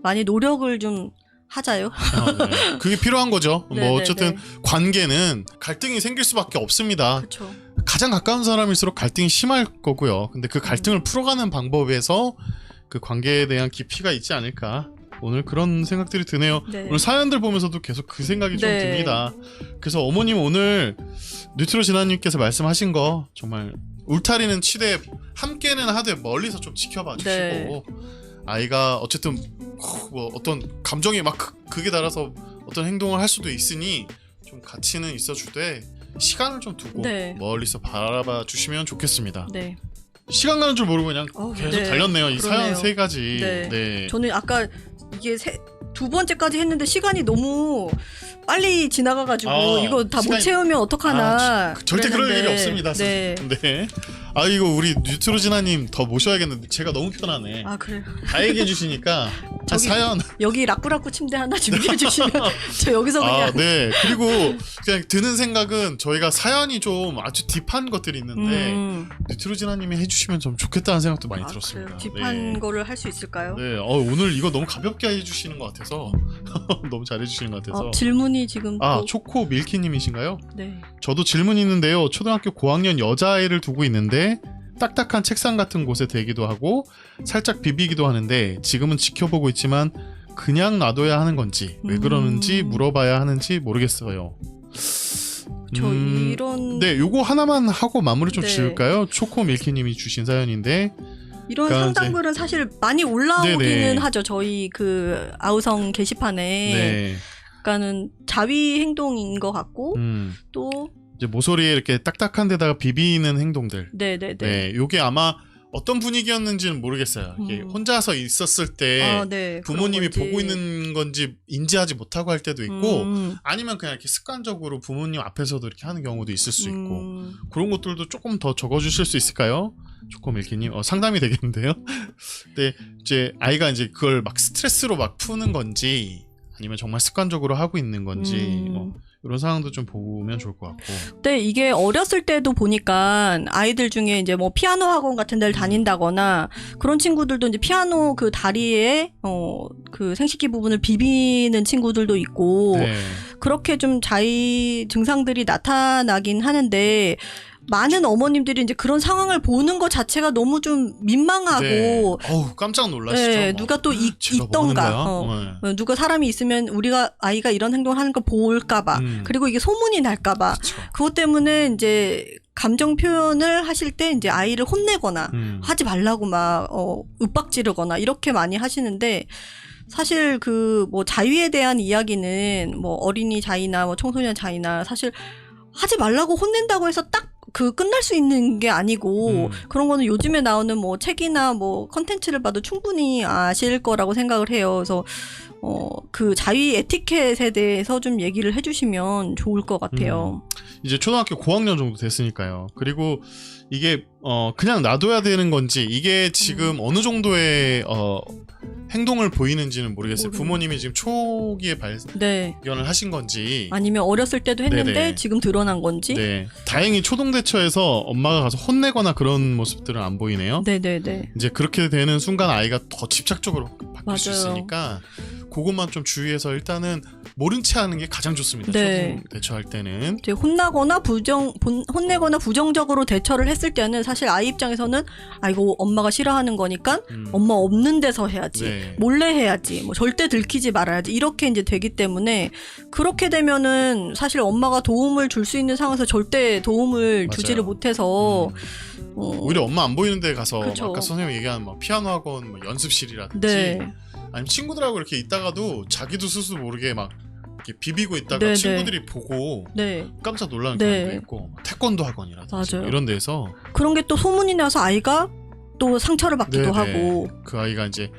많이 노력을 좀 하자요. 네. 그게 필요한 거죠. 네, 뭐 네, 어쨌든 네. 관계는 갈등이 생길 수밖에 없습니다. 그렇죠. 가장 가까운 사람일수록 갈등이 심할 거고요. 근데 그 갈등을 풀어가는 방법에서 그 관계에 대한 깊이가 있지 않을까. 오늘 그런 생각들이 드네요. 네. 오늘 사연들 보면서도 계속 그 생각이 좀 네. 듭니다. 그래서 어머님 오늘 뉴트로 진아님께서 말씀하신 거 정말 울타리는 치되 함께는 하되 멀리서 좀 지켜봐 주시고 네. 아이가 어쨌든 뭐 어떤 감정이 막 극에 달아서 어떤 행동을 할 수도 있으니 좀 같이는 있어주되 시간을 좀 두고 네. 멀리서 바라봐 주시면 좋겠습니다. 네. 시간 가는 줄 모르고 그냥 계속 네. 달렸네요. 이 그러네요. 사연 세 가지. 네. 네. 저는 아까 이게 두 번째까지 했는데 시간이 너무 빨리 지나가가지고 이거 다 못 시간이- 채우면 어떡하나. 절대 그럴 일이 그랬는데, 없습니다. 네. 네. 아 이거 우리 뉴트로 진아님 더 모셔야겠는데 제가 너무 편하네. 아 그래요. 다 얘기해 주시니까 저기 사연. 여기 라꾸라꾸 침대 하나 준비해 주시면 저 여기서 그냥 아, 네. 그리고 그냥 드는 생각은 저희가 사연이 좀 아주 딥한 것들이 있는데 뉴트로 진아님이 해주시면 좀 좋겠다는 생각도 많이 들었습니다. 그래요? 딥한 네. 거를 할 수 있을까요? 네. 오늘 이거 너무 가볍게 해주시는 것 같아서 너무 잘해주시는 것 같아서. 질문이 지금 또 초코 밀키님이신가요? 네. 저도 질문이 있는데요. 초등학교 고학년 여자아이를 두고 있는데 딱딱한 책상 같은 곳에 대기도 하고 살짝 비비기도 하는데 지금은 지켜보고 있지만 그냥 놔둬야 하는 건지 왜 그러는지 물어봐야 하는지 모르겠어요. 저 이런 네, 요거 하나만 하고 마무리 좀 네. 지을까요? 초코 밀키님이 주신 사연인데 이런 그러니까 상담글은 사실 많이 올라오기는 네네. 하죠. 저희 그 아우성 게시판에. 네, 그러니까는 자위 행동인 것 같고 또 이제 모서리에 이렇게 딱딱한 데다가 비비는 행동들. 네네네. 네, 요게 아마 어떤 분위기였는지는 모르겠어요. 이게 혼자서 있었을 때 네, 부모님이 그런 건지. 보고 있는 건지 인지하지 못하고 할 때도 있고 음. 아니면 그냥 이렇게 습관적으로 부모님 앞에서도 이렇게 하는 경우도 있을 수 있고 음. 그런 것들도 조금 더 적어주실 수 있을까요? 초코밀키님 상담이 되겠는데요. 근데 이제 아이가 이제 그걸 막 스트레스로 막 푸는 건지 아니면 정말 습관적으로 하고 있는 건지 이런 상황도 좀 보면 좋을 것 같고. 네, 이게 어렸을 때도 보니까 아이들 중에 이제 뭐 피아노 학원 같은 데를 다닌다거나 그런 친구들도 이제 피아노 그 다리에 그 생식기 부분을 비비는 친구들도 있고 네. 그렇게 좀 자위 증상들이 나타나긴 하는데 많은 어머님들이 이제 그런 상황을 보는 것 자체가 너무 좀 민망하고 네. 어우 깜짝 놀라시죠. 네, 뭐. 누가 또 제가 뭐 하는 있던가 거야? 누가 사람이 있으면 우리가 아이가 이런 행동을 하는 걸 볼까봐 그리고 이게 소문이 날까봐 그쵸. 그것 때문에 이제 감정 표현을 하실 때 이제 아이를 혼내거나 하지 말라고 막 윽박지르거나 이렇게 많이 하시는데 사실 그 뭐 자위에 대한 이야기는 뭐 어린이 자위나 뭐 청소년 자위나 사실 하지 말라고 혼낸다고 해서 딱 그 끝날 수 있는 게 아니고 그런 거는 요즘에 나오는 뭐 책이나 뭐 컨텐츠를 봐도 충분히 아실 거라고 생각을 해요. 그래서 그 자위 에티켓에 대해서 좀 얘기를 해주시면 좋을 것 같아요. 이제 초등학교 고학년 정도 됐으니까요. 그리고 이게 그냥 놔둬야 되는 건지 이게 지금 어느 정도의 행동을 보이는지는 모르겠어요. 부모님이 지금 초기에 네. 발견을 하신 건지 아니면 어렸을 때도 했는데 네네. 지금 드러난 건지. 네. 다행히 초동대처에서 엄마가 가서 혼내거나 그런 모습들은 안 보이네요. 네네네. 이제 그렇게 되는 순간 아이가 더 집착적으로 바뀔 수 맞아요. 있으니까 그것만 좀 주의해서 일단은 모른 채 하는 게 가장 좋습니다. 네. 초등 대처할 때는. 이제 혼내거나 부정적으로 대처를 했을 때는 사실 아이 입장에서는 이거 엄마가 싫어하는 거니까 엄마 없는 데서 해야지. 네. 몰래 해야지. 뭐 절대 들키지 말아야지. 이렇게 이제 되기 때문에 그렇게 되면은 사실 엄마가 도움을 줄 수 있는 상황에서 절대 도움을 맞아요. 주지를 못해서 오히려 엄마 안 보이는 데 가서 그쵸. 아까 선생님이 얘기한 뭐 피아노 학원 뭐 연습실이라든지 네. 아니면 친구들하고 이렇게 있다가도 자기도 스스로 모르게 막 이렇게 비비고 있다가 네네. 친구들이 보고 네. 깜짝 놀라는 네. 경우도 있고 태권도 학원이라든지 맞아요. 이런 데서 그런 게 또 소문이 나서 아이가 또 상처를 받기도 네네. 하고 그 아이가 이제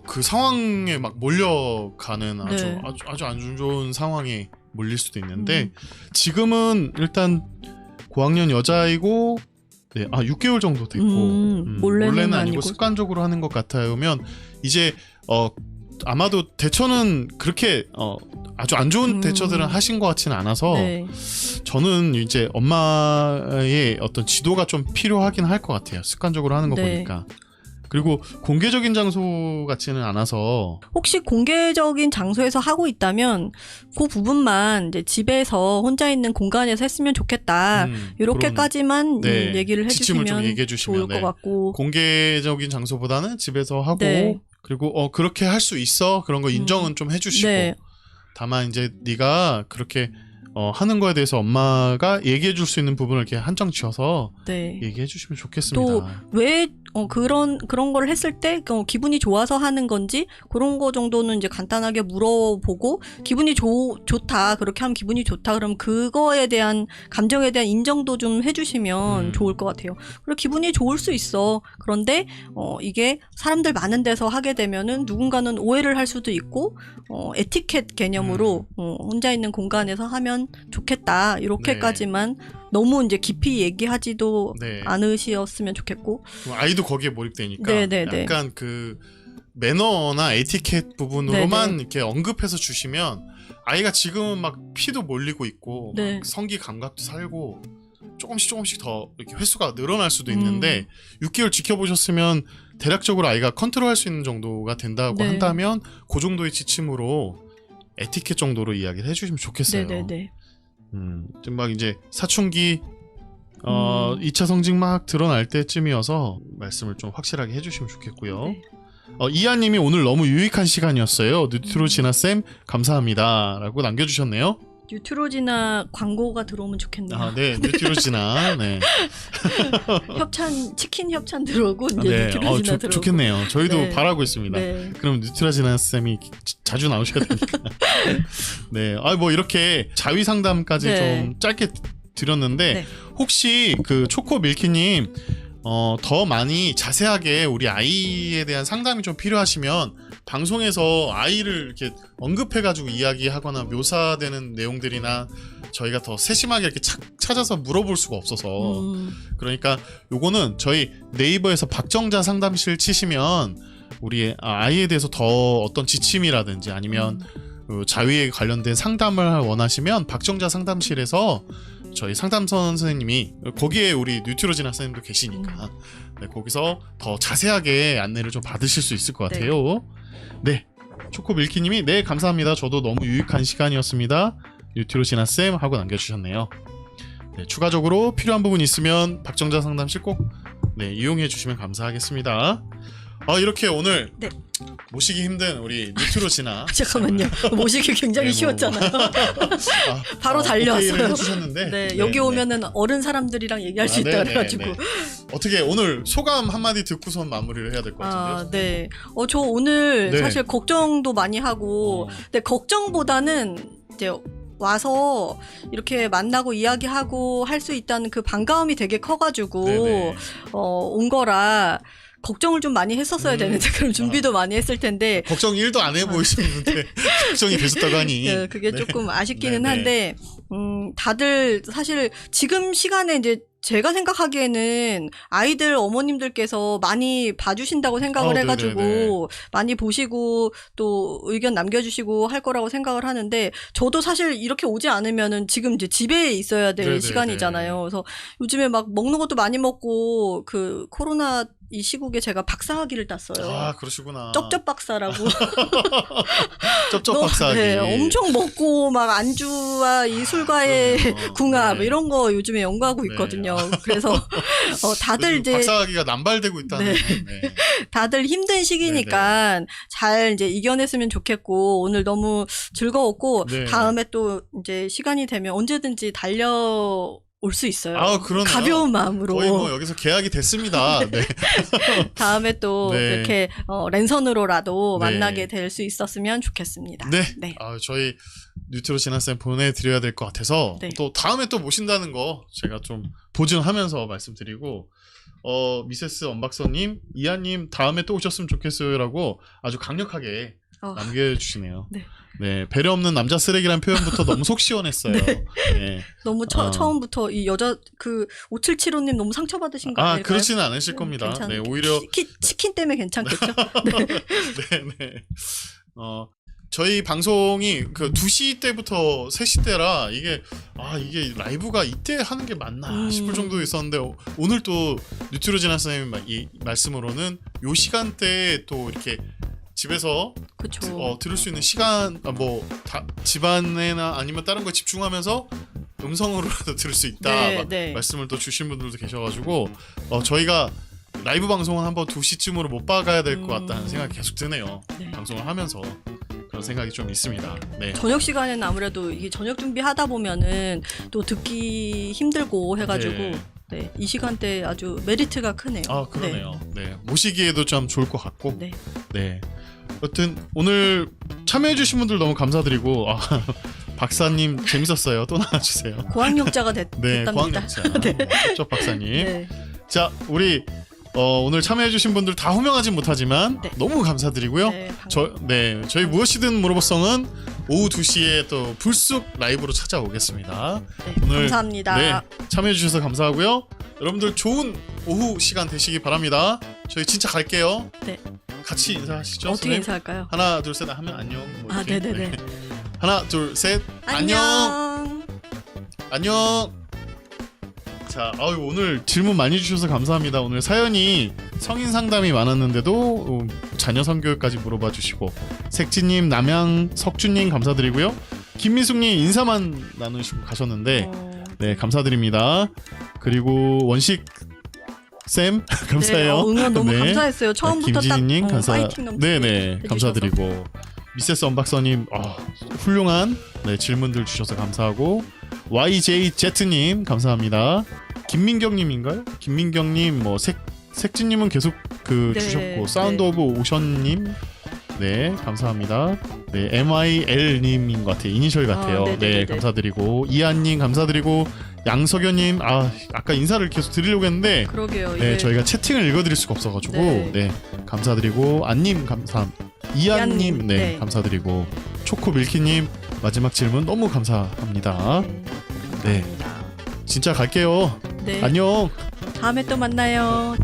그 상황에 막 몰려가는 네. 아주 안 좋은 상황에 몰릴 수도 있는데 지금은 일단 고학년 여자이고 6개월 정도 됐고 몰래는 몰래는 아니고 아니고. 습관적으로 하는 것 같아요면 이제 아마도 대처는 그렇게 아주 안 좋은 대처들은 하신 것 같지는 않아서 네. 저는 이제 엄마의 어떤 지도가 좀 필요하긴 할 것 같아요. 습관적으로 하는 거 네. 보니까. 그리고 공개적인 장소 같지는 않아서 혹시 공개적인 장소에서 하고 있다면 그 부분만 이제 집에서 혼자 있는 공간에서 했으면 좋겠다. 이렇게까지만 네, 얘기를 지침을 좀 해주시면 얘기해 주시면, 좋을 것 같고. 공개적인 장소보다는 집에서 하고 네. 그리고 그렇게 할 수 있어 그런 거 인정은 좀 해주시고 네. 다만 이제 네가 그렇게 하는 거에 대해서 엄마가 얘기해 줄 수 있는 부분을 이렇게 한정 지어서 네. 얘기해 주시면 좋겠습니다. 또 왜 그런 걸 했을 때 기분이 좋아서 하는 건지 그런 거 정도는 이제 간단하게 물어보고 기분이 좋다 그렇게 하면 기분이 좋다 그럼 그거에 대한 감정에 대한 인정도 좀 해주시면 좋을 것 같아요. 그리고 기분이 좋을 수 있어. 그런데 이게 사람들 많은 데서 하게 되면은 누군가는 오해를 할 수도 있고 에티켓 개념으로 혼자 있는 공간에서 하면 좋겠다 이렇게까지만 너무 이제 깊이 얘기하지도 네. 않으셨으면 좋겠고. 아이도 거기에 몰입되니까 네네네. 약간 그 매너나 에티켓 부분으로만 네네. 이렇게 언급해서 주시면 아이가 지금은 막 피도 몰리고 있고 네. 막 성기 감각도 살고 조금씩 더 이렇게 횟수가 늘어날 수도 있는데 6개월 지켜보셨으면 대략적으로 아이가 컨트롤할 수 있는 정도가 된다고 네. 한다면 그 정도의 지침으로 에티켓 정도로 이야기를 해주시면 좋겠어요. 네네네. 좀 막 이제 사춘기 2차 성징 막 드러날 때쯤이어서 말씀을 좀 확실하게 해주시면 좋겠고요. 네. 이하님이 오늘 너무 유익한 시간이었어요. 뉴트로지나쌤 감사합니다 라고 남겨주셨네요. 뉴트로지나 광고가 들어오면 좋겠네요. 네, 뉴트로지나. 네. 치킨 협찬 들어오고 이제 네, 뉴트로지나 들어오고. 좋겠네요. 저희도 네. 바라고 있습니다. 네. 그럼 뉴트로지나쌤이 자주 나오셔야 되니까. 네, 뭐 이렇게 자위 상담까지 네. 좀 짧게 드렸는데 네. 혹시 그 초코 밀키님 더 많이 자세하게 우리 아이에 대한 상담이 좀 필요하시면 방송에서 아이를 이렇게 언급해가지고 이야기하거나 묘사되는 내용들이나 저희가 더 세심하게 이렇게 찾아서 물어볼 수가 없어서 그러니까 요거는 저희 네이버에서 박정자 상담실 치시면 우리 아이에 대해서 더 어떤 지침이라든지 아니면 그 자위에 관련된 상담을 원하시면 박정자 상담실에서 저희 상담 선생님이 거기에 우리 뉴트로지나 선생님도 계시니까 네, 거기서 더 자세하게 안내를 좀 받으실 수 있을 것 같아요. 네, 초코밀키님이 네 감사합니다. 저도 너무 유익한 시간이었습니다. 뉴트로지나 쌤 하고 남겨주셨네요. 네, 추가적으로 필요한 부분 있으면 박정자 상담실 꼭 이용해 주시면 감사하겠습니다. 이렇게 오늘 네. 모시기 힘든 우리 뉴트로지나 잠깐만요. 모시기 굉장히 쉬웠잖아요. 바로 달려왔어요. 해주셨는데 네, 여기 오면은 어른 사람들이랑 얘기할 수 있다 그래가지고. 어떻게 오늘 소감 한마디 듣고선 마무리를 해야 될 것 같은데요. 네. 저 오늘 네. 사실 걱정도 많이 하고, 근데 걱정보다는 이제 와서 이렇게 만나고 이야기하고 할 수 있다는 그 반가움이 되게 커가지고 네네. 온 거라. 걱정을 좀 많이 했었어야 되는데 그럼 준비도 많이 했을 텐데 걱정 1도 안 해보이셨는데 걱정이 되셨다고 하니 네, 그게 조금 아쉽기는 네네. 한데 다들 사실 지금 시간에 이제 제가 생각하기에는 아이들 어머님들께서 많이 봐주신다고 생각을 해가지고 네네네. 많이 보시고 또 의견 남겨주시고 할 거라고 생각을 하는데 저도 사실 이렇게 오지 않으면은 지금 이제 집에 있어야 될 네네네. 시간이잖아요. 그래서 요즘에 막 먹는 것도 많이 먹고 그 코로나 이 시국에 제가 박사학위를 땄어요. 그러시구나. 쩝쩝 박사라고. 쩝쩝 박사학위. 네, 엄청 먹고 막 안주와 이 술과의 그럼요. 궁합 네. 이런 거 요즘에 연구하고 네. 있거든요. 그래서 다들 요즘 이제 박사학위가 남발되고 있다는. 네. 다들 힘든 시기니까 잘 이제 이겨냈으면 좋겠고 오늘 너무 즐거웠고 네. 다음에 또 이제 시간이 되면 언제든지 달려 올 수 있어요. 그러네요. 가벼운 마음으로. 거의 뭐 여기서 계약이 됐습니다. 네. 다음에 또 네. 이렇게 랜선으로라도 네. 만나게 될 수 있었으면 좋겠습니다. 네. 네. 저희 뉴트로지나쌤 보내드려야 될 것 같아서 네. 또 다음에 또 모신다는 거 제가 좀 보증하면서 말씀드리고 미세스 엄박서님, 이하님 다음에 또 오셨으면 좋겠어요라고 아주 강력하게 남겨주시네요. 네. 네, 배려 없는 남자 쓰레기란 표현부터 너무 속 시원했어요. 네. 너무 처음부터 이 여자 그 5775님 너무 상처받으신 거 아닐까요? 그렇지는 않으실 겁니다. 네, 오히려 치킨 때문에 괜찮겠죠? 네, 네. 저희 방송이 그 2시 때부터 3시 때라 이게 라이브가 이때 하는 게 맞나 싶을 정도 있었는데 오늘 또 뉴트로지나 선생님 이 말씀으로는 요 시간대에 또 이렇게 집에서 그쵸. 들을 수 있는 시간 집안에나 아니면 다른 거 집중하면서 음성으로라도 들을 수 있다 네. 말씀을 또 주신 분들도 계셔가지고 저희가 라이브 방송은 한번 2시쯤으로 못 박아야 될 것 같다는 생각이 계속 드네요. 네. 방송을 하면서 그런 생각이 좀 있습니다. 네. 저녁 시간에는 아무래도 이게 저녁 준비하다 보면은 또 듣기 힘들고 해가지고 네, 이 시간대 아주 메리트가 크네요. 아 그러네요. 네. 모시기에도 좀 좋을 것 같고. 네. 네. 여튼 오늘 참여해주신 분들 너무 감사드리고 박사님 재밌었어요. 또 나와주세요. 고학력자가 네, 됐답니다. 고학력자. 네. 쪽 박사님. 네. 자, 우리 오늘 참여해주신 분들 다 호명하진 못하지만 네. 너무 감사드리고요. 네, 저희 무엇이든 물어보성은 오후 2시에 또 불쑥 라이브로 찾아오겠습니다. 네, 오늘 감사합니다. 네, 참여해주셔서 감사하고요. 여러분들 좋은 오후 시간 되시기 바랍니다. 저희 진짜 갈게요. 네. 같이 인사하시죠. 어떻게 선생님? 인사할까요? 하나 둘 셋 하면 안녕. 뭐 아, 이렇게. 네네네. 네. 하나 둘 셋 안녕. 안녕. 자, 오늘 질문 많이 주셔서 감사합니다. 오늘 사연이 성인 상담이 많았는데도 자녀 성교육까지 물어봐 주시고 색지님, 남양, 석주님 감사드리고요. 김미숙님 인사만 나누시고 가셨는데 네 감사드립니다. 그리고 원식 쌤 감사해요. 네, 응원 너무 네. 감사했어요. 처음부터 김지진님 딱 감사. 파이팅 넘치게 네네 해주셔서. 감사드리고 미세스 언박서님 훌륭한 질문들 주셔서 감사하고 YJ제트님 감사합니다. 김민경님인가요? 김민경님 색진님은 계속 네, 주셨고 사운드 오브 오션님 네 감사합니다. 네 MIL님인 것 같아요. 이니셜 같아요. 네 감사드리고 이한님 감사드리고 양석현님 아까 인사를 계속 드리려고 했는데 그러게요. 네 이게 저희가 채팅을 읽어드릴 수가 없어가지고 네. 네 감사드리고 안님 이한님 네, 네. 감사드리고 초코 밀키님 마지막 질문 너무 감사합니다. 네, 진짜 갈게요. 네. 안녕. 다음에 또 만나요.